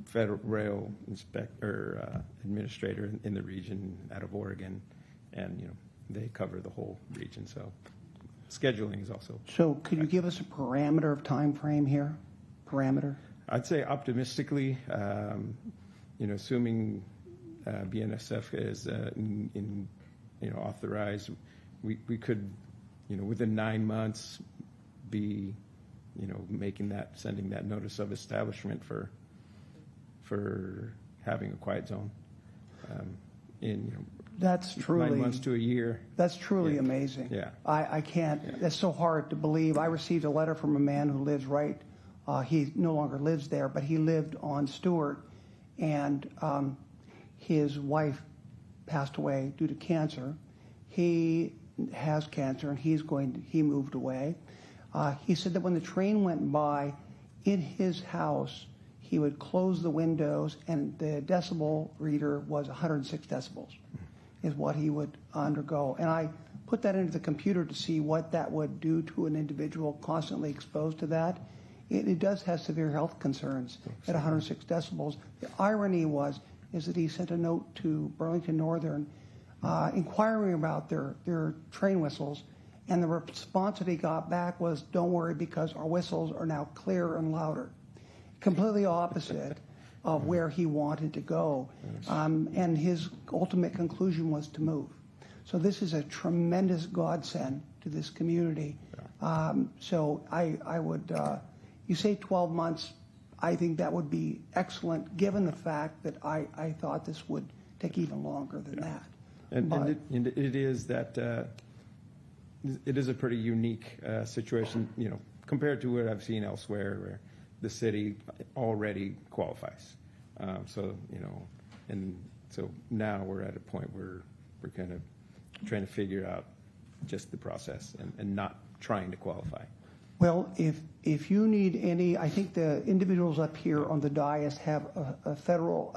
federal rail administrator in the region out of Oregon, and they cover the whole region. So scheduling is also. So could you give us a parameter of time frame here? Parameter? I'd say optimistically, assuming BNSF is authorized, we could, within 9 months, be, sending that notice of establishment for having a quiet zone. That's truly 9 months to a year. That's truly amazing. Yeah. I can't. That's so hard to believe. I received a letter from a man who lives right. He no longer lives there, but he lived on Stewart, and his wife passed away due to cancer. He has cancer, and he moved away. He said that when the train went by, in his house, he would close the windows, and the decibel reader was 106 decibels, is what he would undergo. And I put that into the computer to see what that would do to an individual constantly exposed to that. It does have severe health concerns at 106 decibels. The irony is that he sent a note to Burlington Northern inquiring about their train whistles, and the response that he got back was, "Don't worry, because our whistles are now clearer and louder." Completely opposite of where he wanted to go. And his ultimate conclusion was to move. So this is a tremendous godsend to this community. So I would, you say 12 months, I think that would be excellent, given the fact that I thought this would take even longer than that. And it is that, it is a pretty unique situation, compared to what I've seen elsewhere, where the city already qualifies. So now we're at a point where we're kind of trying to figure out just the process and not trying to qualify. Well, if you need any, I think the individuals up here on the dais have a federal,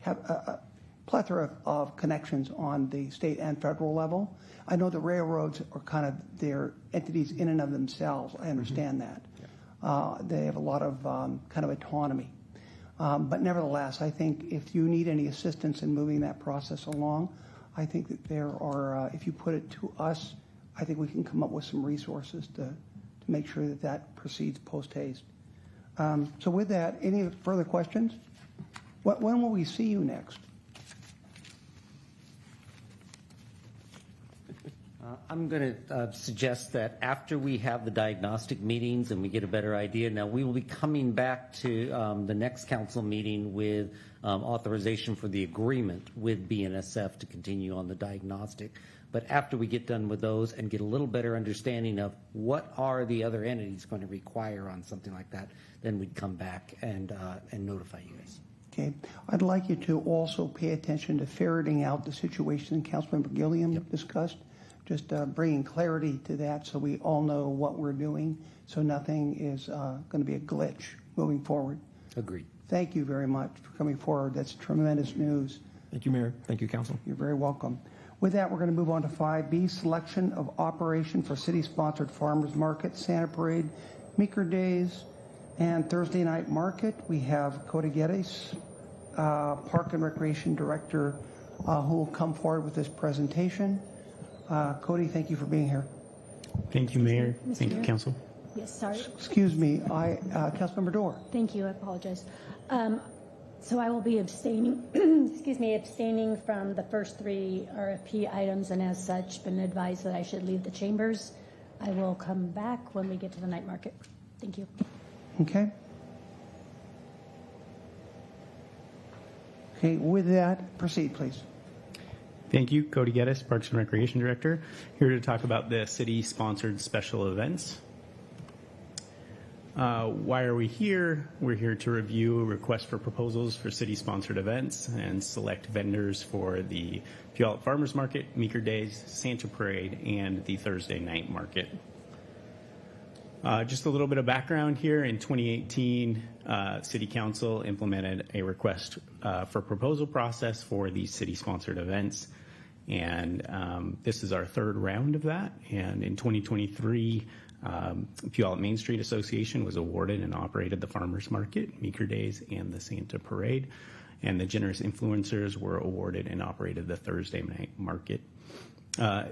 have a plethora of connections on the state and federal level. I know the railroads are kind of their entities in and of themselves. I understand that. They have a lot of kind of autonomy. But nevertheless, I think if you need any assistance in moving that process along, I think that there are, if you put it to us, I think we can come up with some resources to make sure that that proceeds post-haste. So with that, any further questions? When will we see you next? I'm going to suggest that after we have the diagnostic meetings and we get a better idea, now we will be coming back to the next council meeting with authorization for the agreement with BNSF to continue on the diagnostic. But after we get done with those and get a little better understanding of what are the other entities going to require on something like that, then we'd come back and notify you guys. Okay. I'd like you to also pay attention to ferreting out the situation Councilmember Gilliam discussed. Just bringing clarity to that so we all know what we're doing, so nothing is going to be a glitch moving forward. Agreed. Thank you very much for coming forward. That's tremendous news. Thank you, Mayor. Thank you, Council. You're very welcome. With that, we're going to move on to 5B, selection of operation for city-sponsored farmers market, Santa Parade, Meeker Days, and Thursday night market. We have Cody Geddes, Park and Recreation Director, who will come forward with this presentation. Cody, thank you for being here. Thank you, Mayor. Mr. Thank Mayor? you, Council. Yes, sorry. Excuse me, Councilmember Dorr. Thank you. I apologize. So I will be abstaining, abstaining from the first three RFP items, and as such, been advised that I should leave the chambers. I will come back when we get to the night market. Thank you. Okay. Okay, with that, proceed, please. Thank you, Cody Geddes, Parks and Recreation Director, here to talk about the city-sponsored special events. Why are we here? We're here to review a request for proposals for city-sponsored events and select vendors for the Puyallup Farmers Market, Meeker Days, Santa Parade, and the Thursday night market. Just a little bit of background here. In 2018, City Council implemented a request for proposal process for these city-sponsored events. And this is our third round of that. And in 2023, Puyallup Main Street Association was awarded and operated the Farmers Market, Meeker Days, and the Santa Parade. And the Generous Influencers were awarded and operated the Thursday night market.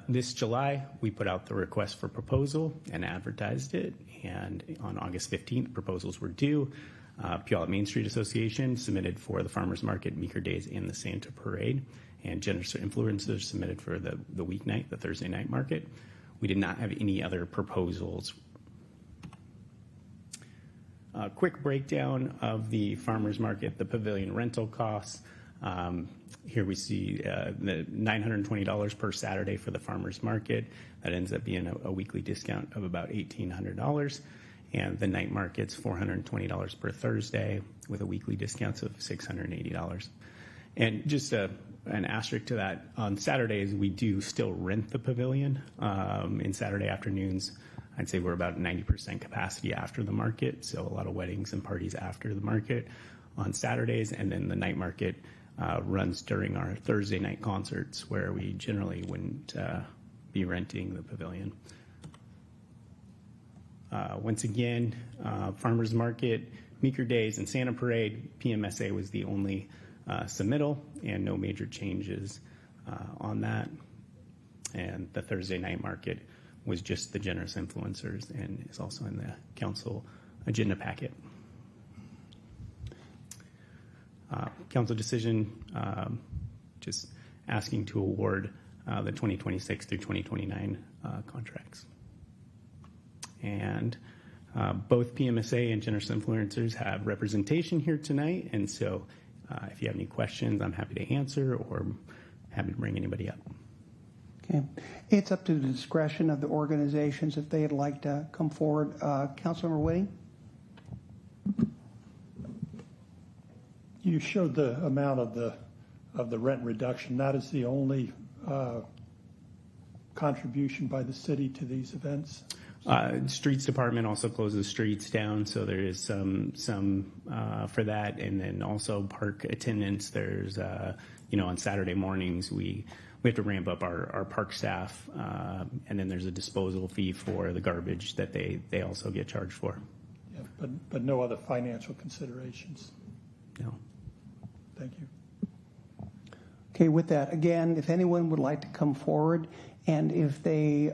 This July, we put out the request for proposal and advertised it. And on August 15th, proposals were due. Puyallup Main Street Association submitted for the Farmers Market, Meeker Days, and the Santa Parade. And Generous Influencers submitted for the weeknight, the Thursday night market. We did not have any other proposals. A quick breakdown of the farmers market, the pavilion rental costs. Here we see the $920 per Saturday for the farmers market. That ends up being a weekly discount of about $1,800. And the night market's $420 per Thursday with a weekly discount of $680. And just an asterisk to that, on Saturdays, we do still rent the pavilion. In Saturday afternoons, I'd say we're about 90% capacity after the market, so a lot of weddings and parties after the market on Saturdays, and then the night market runs during our Thursday night concerts, where we generally wouldn't be renting the pavilion. Once again, Farmers Market, Meeker Days, and Santa Parade, PMSA was the only submittal, and no major changes on that. And the Thursday night market was just the Generous Influencers and is also in the council agenda packet. Council decision just asking to award the 2026 through 2029 contracts. And both PMSA and Generous Influencers have representation here tonight, and so if you have any questions, I'm happy to answer or happy to bring anybody up. Okay. It's up to the discretion of the organizations if they'd like to come forward. Councilmember Whitting? You showed the amount of the rent reduction. That is the only contribution by the city to these events? Streets department also closes streets down, so there is some for that, and then also park attendance. There's on Saturday mornings we have to ramp up our park staff, and then there's a disposal fee for the garbage that they also get charged for. Yeah, but no other financial considerations. No. Thank you. Okay, with that, again, if anyone would like to come forward, and if they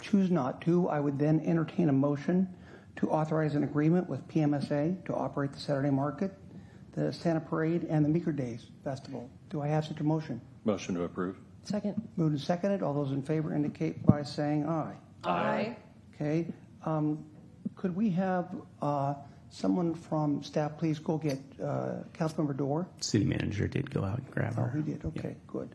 choose not to, I would then entertain a motion to authorize an agreement with PMSA to operate the Saturday Market, the Santa Parade, and the Meeker Days Festival. Do I have such a motion? Motion to approve. Second. Moved and seconded. All those in favor indicate by saying aye. Aye. Okay. Could we have someone from staff please go get Councilmember Dorr? City manager did go out and grab her. Oh, he did. Okay, good.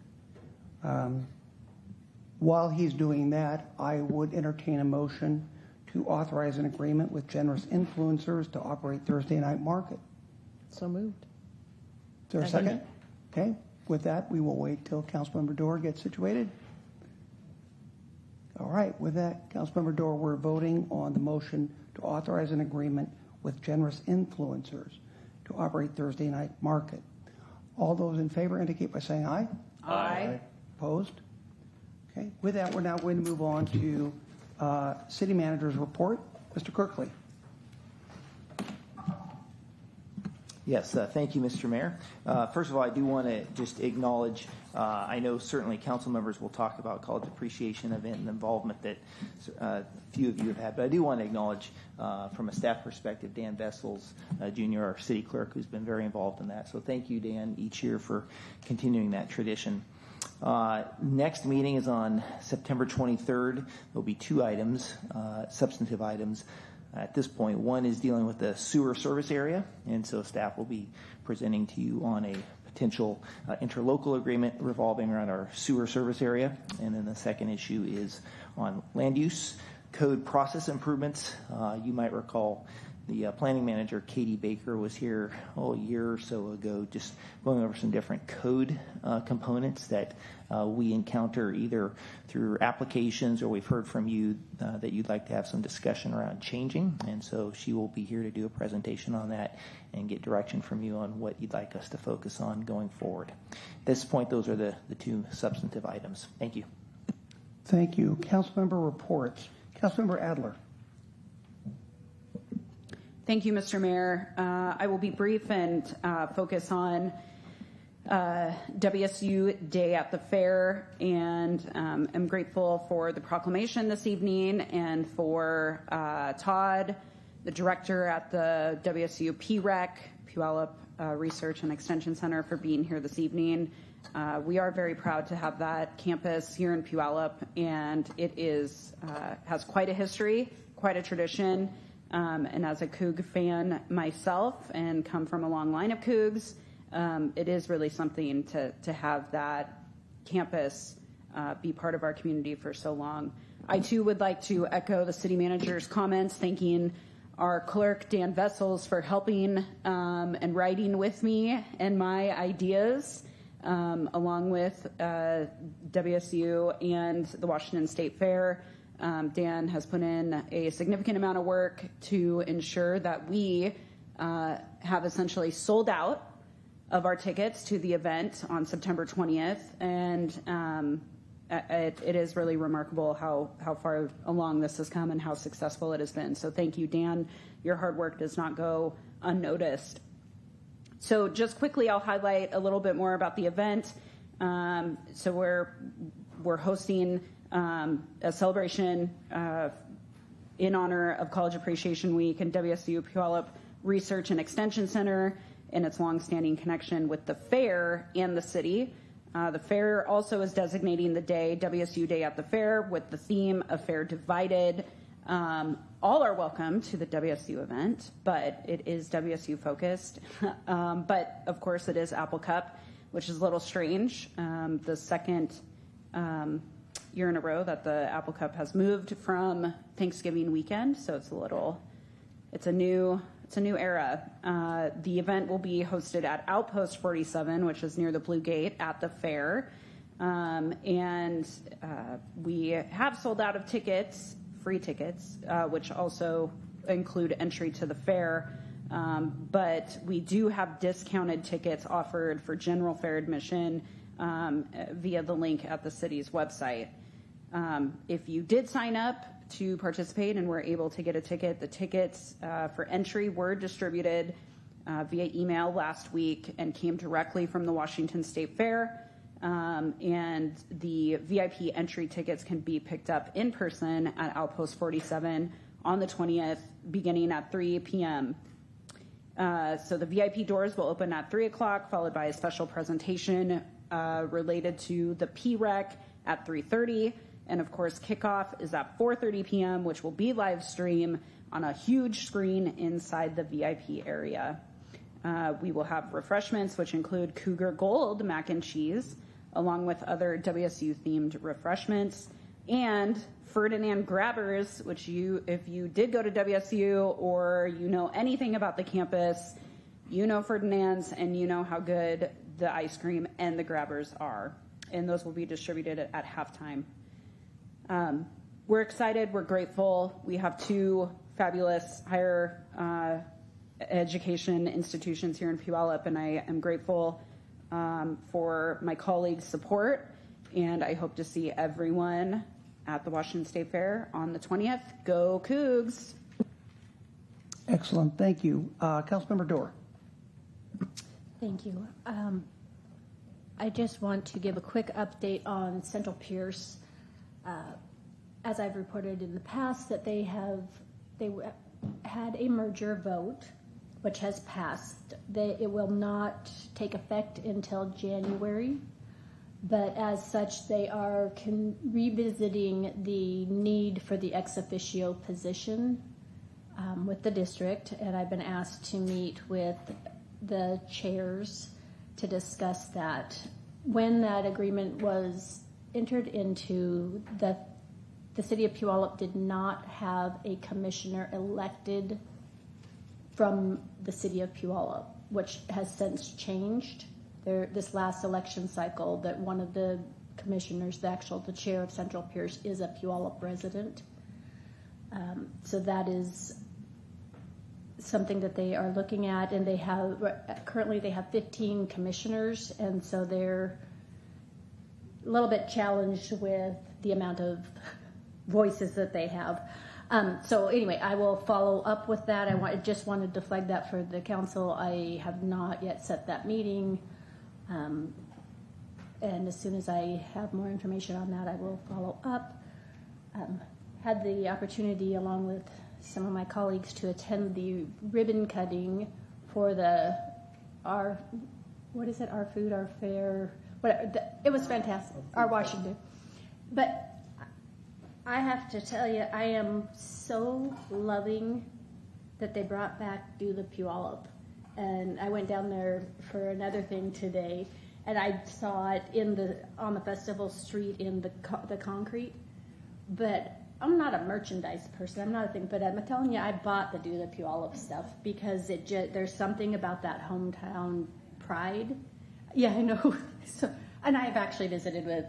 While he's doing that, I would entertain a motion to authorize an agreement with Generous Influencers to operate Thursday Night Market. So moved. Is there a second? Okay. With that, we will wait till Councilmember Dorr gets situated. All right. With that, Councilmember Dorr, we're voting on the motion to authorize an agreement with Generous Influencers to operate Thursday Night Market. All those in favor indicate by saying aye. Aye. Opposed? Okay. With that, we're now going to move on to City Manager's report. Mr. Kirkley. Yes, thank you, Mr. Mayor. First of all, I do want to just acknowledge, I know certainly council members will talk about college appreciation event and involvement that a few of you have had, but I do want to acknowledge from a staff perspective, Dan Vessels, Jr., our city clerk, who's been very involved in that. So thank you, Dan, each year for continuing that tradition. Next meeting is on September 23rd. There'll be two items, substantive items. At this point, one is dealing with the sewer service area, and so staff will be presenting to you on a potential interlocal agreement revolving around our sewer service area. And then the second issue is on land use code process improvements. You might recall the planning manager, Katie Baker, was here a year or so ago just going over some different code components that we encounter either through applications or we've heard from you that you'd like to have some discussion around changing. And so she will be here to do a presentation on that and get direction from you on what you'd like us to focus on going forward. At this point, those are the two substantive items. Thank you. Thank you. Councilmember reports. Councilmember Adler. Thank you, Mr. Mayor. I will be brief and focus on WSU Day at the Fair, and am grateful for the proclamation this evening and for Todd, the director at the WSU PREC, Puyallup Research and Extension Center, for being here this evening. We are very proud to have that campus here in Puyallup, and it is has quite a history, quite a tradition. And as a Coug fan myself and come from a long line of Cougs, it is really something to have that campus be part of our community for so long. I too would like to echo the city manager's comments, thanking our clerk, Dan Vessels, for helping and writing with me and my ideas, along with WSU and the Washington State Fair. Dan has put in a significant amount of work to ensure that we have essentially sold out of our tickets to the event on September 20th. And it is really remarkable how far along this has come and how successful it has been. So thank you, Dan. Your hard work does not go unnoticed. So just quickly, I'll highlight a little bit more about the event. So we're hosting a celebration in honor of College Appreciation Week and WSU Puyallup Research and Extension Center and its longstanding connection with the fair and the city. The fair also is designating the day WSU Day at the Fair with the theme of Fair Divided. All are welcome to the WSU event, but it is WSU focused. But of course it is Apple Cup, which is a little strange. The second year in a row that the Apple Cup has moved from Thanksgiving weekend, so it's a new era. The event will be hosted at Outpost 47, which is near the Blue Gate at the fair. We have sold out of tickets, free tickets, which also include entry to the fair. But we do have discounted tickets offered for general fair admission via the link at the city's website. If you did sign up to participate and were able to get a ticket, the tickets for entry were distributed via email last week and came directly from the Washington State Fair. And the VIP entry tickets can be picked up in person at Outpost 47 on the 20th, beginning at 3 p.m. So the VIP doors will open at 3 o'clock, followed by a special presentation related to the PREC at 3:30. And of course, kickoff is at 4:30 p.m., which will be live stream on a huge screen inside the VIP area. We will have refreshments, which include Cougar Gold mac and cheese, along with other WSU-themed refreshments, and Ferdinand Grabbers, which if you did go to WSU or you know anything about the campus, you know Ferdinand's and you know how good the ice cream and the Grabbers are. And those will be distributed at halftime. We're excited. We're grateful. We have two fabulous higher education institutions here in Puyallup, and I am grateful for my colleagues' support, and I hope to see everyone at the Washington State Fair on the 20th. Go Cougs! Excellent. Thank you. Councilmember Dorr. Thank you. I just want to give a quick update on Central Pierce. As I've reported in the past, that they had a merger vote, which has passed. It will not take effect until January, but as such, they are revisiting the need for the ex officio position with the district, and I've been asked to meet with the chairs to discuss that. When that agreement was entered into, the city of Puyallup did not have a commissioner elected from the city of Puyallup, which has since changed. This last election cycle, that one of the commissioners, the chair of Central Pierce, is a Puyallup resident. So that is something that they are looking at, and currently they have 15 commissioners, and so they're a little bit challenged with the amount of voices that they have. So anyway, I will follow up with that. I just wanted to flag that for the council. I have not yet set that meeting. And as soon as I have more information on that, I will follow up. Had the opportunity, along with some of my colleagues, to attend the ribbon cutting for Our Food, Our Fair, whatever. It was fantastic, our Washington. But I have to tell you, I am so loving that they brought back Do the Puyallup. And I went down there for another thing today, and I saw it on the festival street in the concrete. But I'm not a merchandise person. I'm not a thing. But I'm telling you, I bought the Do the Puyallup stuff because there's something about that hometown pride. Yeah, I know. And I've actually visited with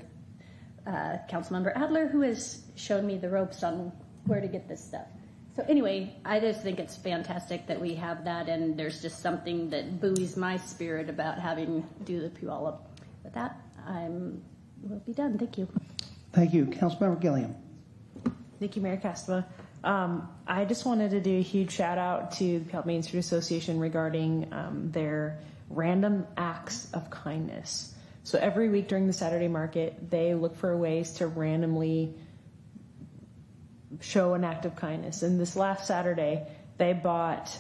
Councilmember Adler, who has shown me the ropes on where to get this stuff. So anyway, I just think it's fantastic that we have that, and there's just something that buoys my spirit about having Do the Puyallup. With that, we'll be done. Thank you. Thank you. Councilmember Gilliam. Thank you, Mayor Castava. I just wanted to do a huge shout out to the Puyallup Main Street Association regarding their random acts of kindness. So every week during the Saturday market, they look for ways to randomly show an act of kindness. And this last Saturday, they bought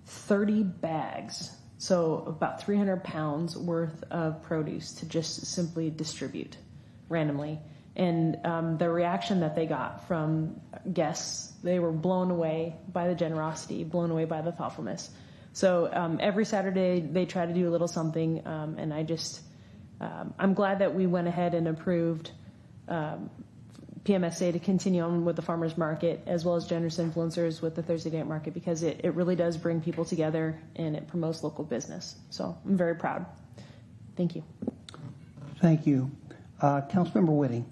30 bags, so about 300 pounds worth of produce to just simply distribute randomly. And the reaction that they got from guests, they were blown away by the generosity, blown away by the thoughtfulness. So every Saturday they try to do a little something, and I'm glad that we went ahead and approved PMSA to continue on with the farmers market as well as generous influencers with the Thursday night market, because it really does bring people together and it promotes local business. So I'm very proud. Thank you. Thank you. Councilmember Whitting.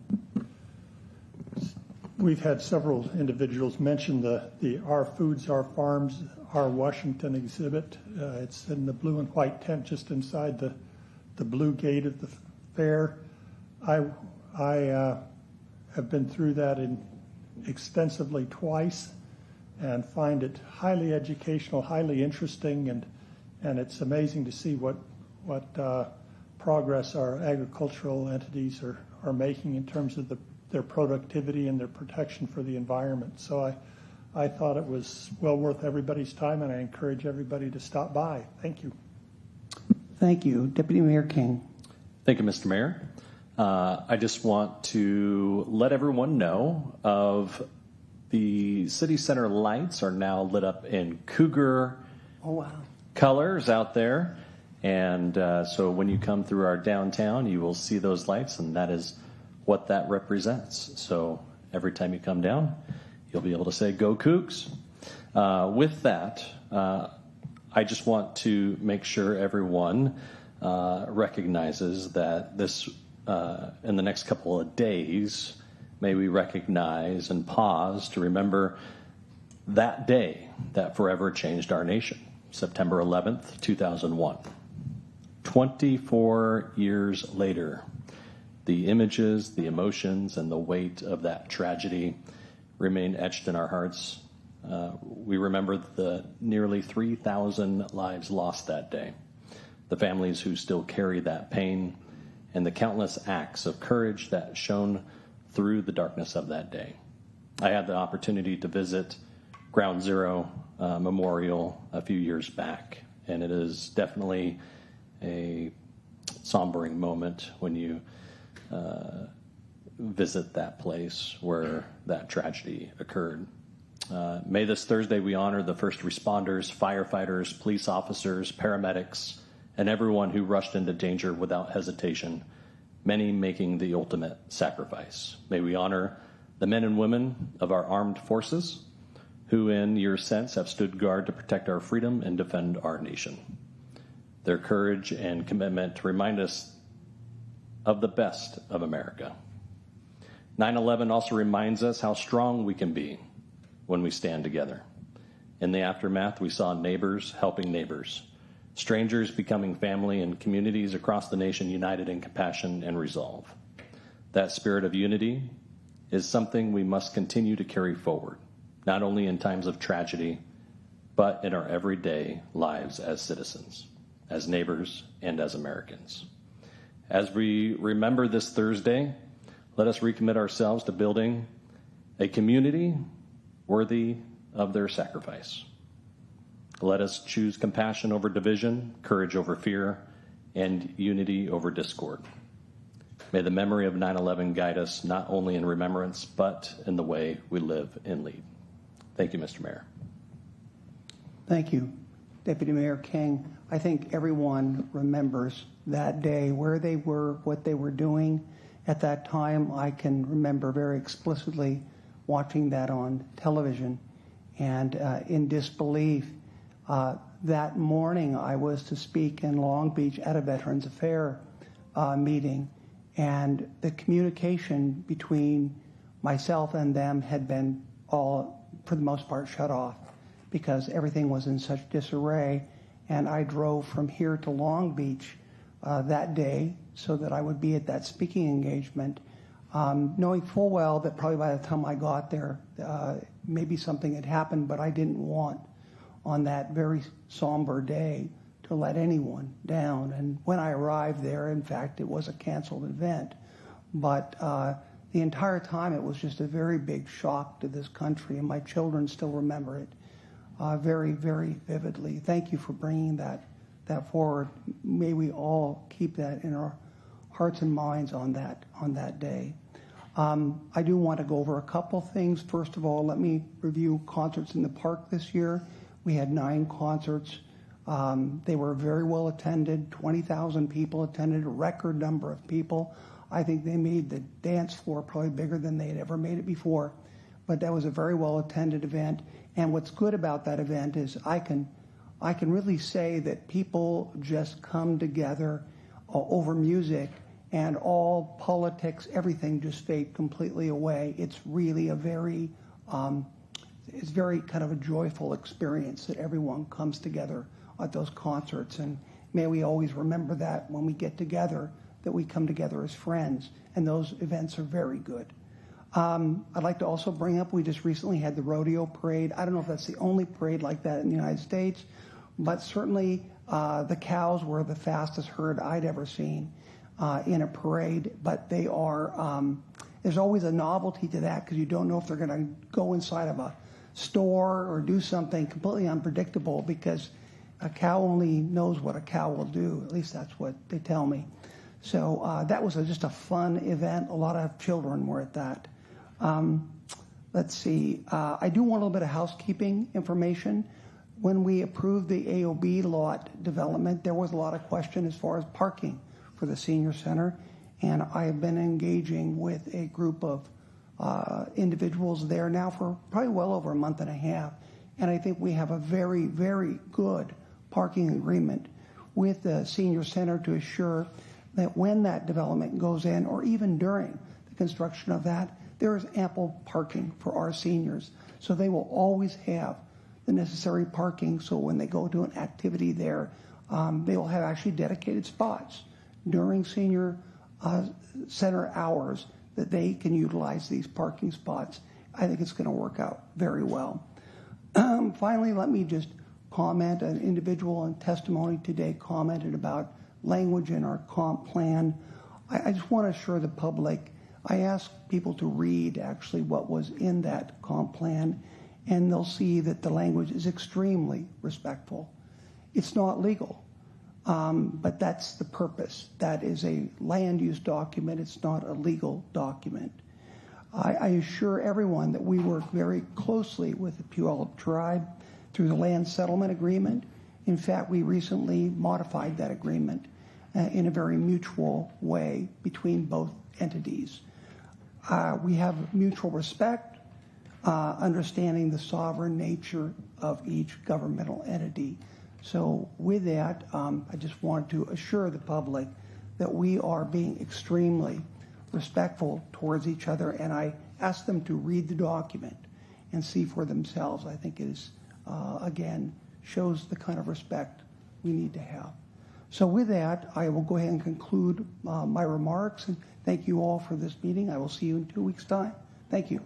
We've had several individuals mention the Our Foods, Our Farms, Our Washington exhibit. It's in the blue and white tent just inside the blue gate of the fair. I have been through that extensively twice and find it highly educational, highly interesting, and it's amazing to see what progress our agricultural entities are making in terms of their productivity and their protection for the environment. So I thought it was well worth everybody's time, and I encourage everybody to stop by. Thank you. Thank you. Deputy Mayor King. Thank you, Mr. Mayor. I just want to let everyone know of the city center lights are now lit up in cougar colors out there. And so when you come through our downtown, you will see those lights, and that is what that represents. So every time you come down, you'll be able to say, "Go Cougs." With that, I just want to make sure everyone recognizes that this, in the next couple of days, may we recognize and pause to remember that day that forever changed our nation, September 11th, 2001. 24 years later, the images, the emotions, and the weight of that tragedy remain etched in our hearts. We remember the nearly 3,000 lives lost that day, the families who still carry that pain, and the countless acts of courage that shone through the darkness of that day. I had the opportunity to visit Ground Zero Memorial a few years back, and it is definitely a sombering moment when you visit that place where that tragedy occurred. May this Thursday we honor the first responders, firefighters, police officers, paramedics, and everyone who rushed into danger without hesitation, many making the ultimate sacrifice. May we honor the men and women of our armed forces who in years since have stood guard to protect our freedom and defend our nation. Their courage and commitment remind us of the best of America. 9/11 also reminds us how strong we can be when we stand together. In the aftermath, we saw neighbors helping neighbors, strangers becoming family, and communities across the nation united in compassion and resolve. That spirit of unity is something we must continue to carry forward, not only in times of tragedy, but in our everyday lives as citizens, as neighbors, and as Americans. As we remember this Thursday, let us recommit ourselves to building a community worthy of their sacrifice. Let us choose compassion over division, courage over fear, and unity over discord. May the memory of 9/11 guide us not only in remembrance, but in the way we live and lead. Thank you, Mr. Mayor. Thank you, Deputy Mayor King. I think everyone remembers that day, where they were, what they were doing at that time. I can remember very explicitly watching that on television and in disbelief. That morning I was to speak in Long Beach at a Veterans Affairs meeting, and the communication between myself and them had been all, for the most part, shut off because everything was in such disarray. And I drove from here to Long Beach that day so that I would be at that speaking engagement, knowing full well that probably by the time I got there, maybe something had happened, but I didn't want on that very somber day to let anyone down. And when I arrived there, in fact, it was a canceled event. But the entire time it was just a very big shock to this country, and my children still remember it very, very vividly. Thank you for bringing that forward. May we all keep that in our hearts and minds on that day. I do want to go over a couple things. First of all, let me review concerts in the park this year. We had 9 concerts. They were very well attended. 20,000 people attended, a record number of people. I think they made the dance floor probably bigger than they had ever made it before. But that was a very well attended event. And what's good about that event is I can really say that people just come together over music and all politics, everything just fade completely away. It's really a very, it's very kind of a joyful experience that everyone comes together at those concerts. And may we always remember that when we get together, that we come together as friends, and those events are very good. I'd like to also bring up, we just recently had the rodeo parade. I don't know if that's the only parade like that in the United States, but certainly the cows were the fastest herd I'd ever seen in a parade. But they are, there's always a novelty to that because you don't know if they're going to go inside of a store or do something completely unpredictable, because a cow only knows what a cow will do. At least that's what they tell me. So that was just a fun event. A lot of children were at that. Let's see. I do want a little bit of housekeeping information. When we approved the AOB lot development, there was a lot of question as far as parking for the senior center. And I have been engaging with a group of individuals there now for probably well over a month and a half. And I think we have a very, very good parking agreement with the senior center to assure that when that development goes in, or even during the construction of that, there is ample parking for our seniors. So they will always have the necessary parking, so when they go to an activity there, they will have actually dedicated spots during senior center hours that they can utilize these parking spots. I think it's going to work out very well. Finally, let me just comment. An individual in testimony today commented about language in our comp plan. I just want to assure the public, I asked people to read actually what was in that comp plan, and they'll see that the language is extremely respectful. It's not legal, but that's the purpose. That is a land use document. It's not a legal document. I assure everyone that we work very closely with the Puyallup tribe through the land settlement agreement. In fact, we recently modified that agreement in a very mutual way between both entities. We have mutual respect, understanding the sovereign nature of each governmental entity. So with that, I just want to assure the public that we are being extremely respectful towards each other, and I ask them to read the document and see for themselves. I think it is, again, shows the kind of respect we need to have. So with that, I will go ahead and conclude my remarks, and thank you all for this meeting. I will see you in 2 weeks' time. Thank you.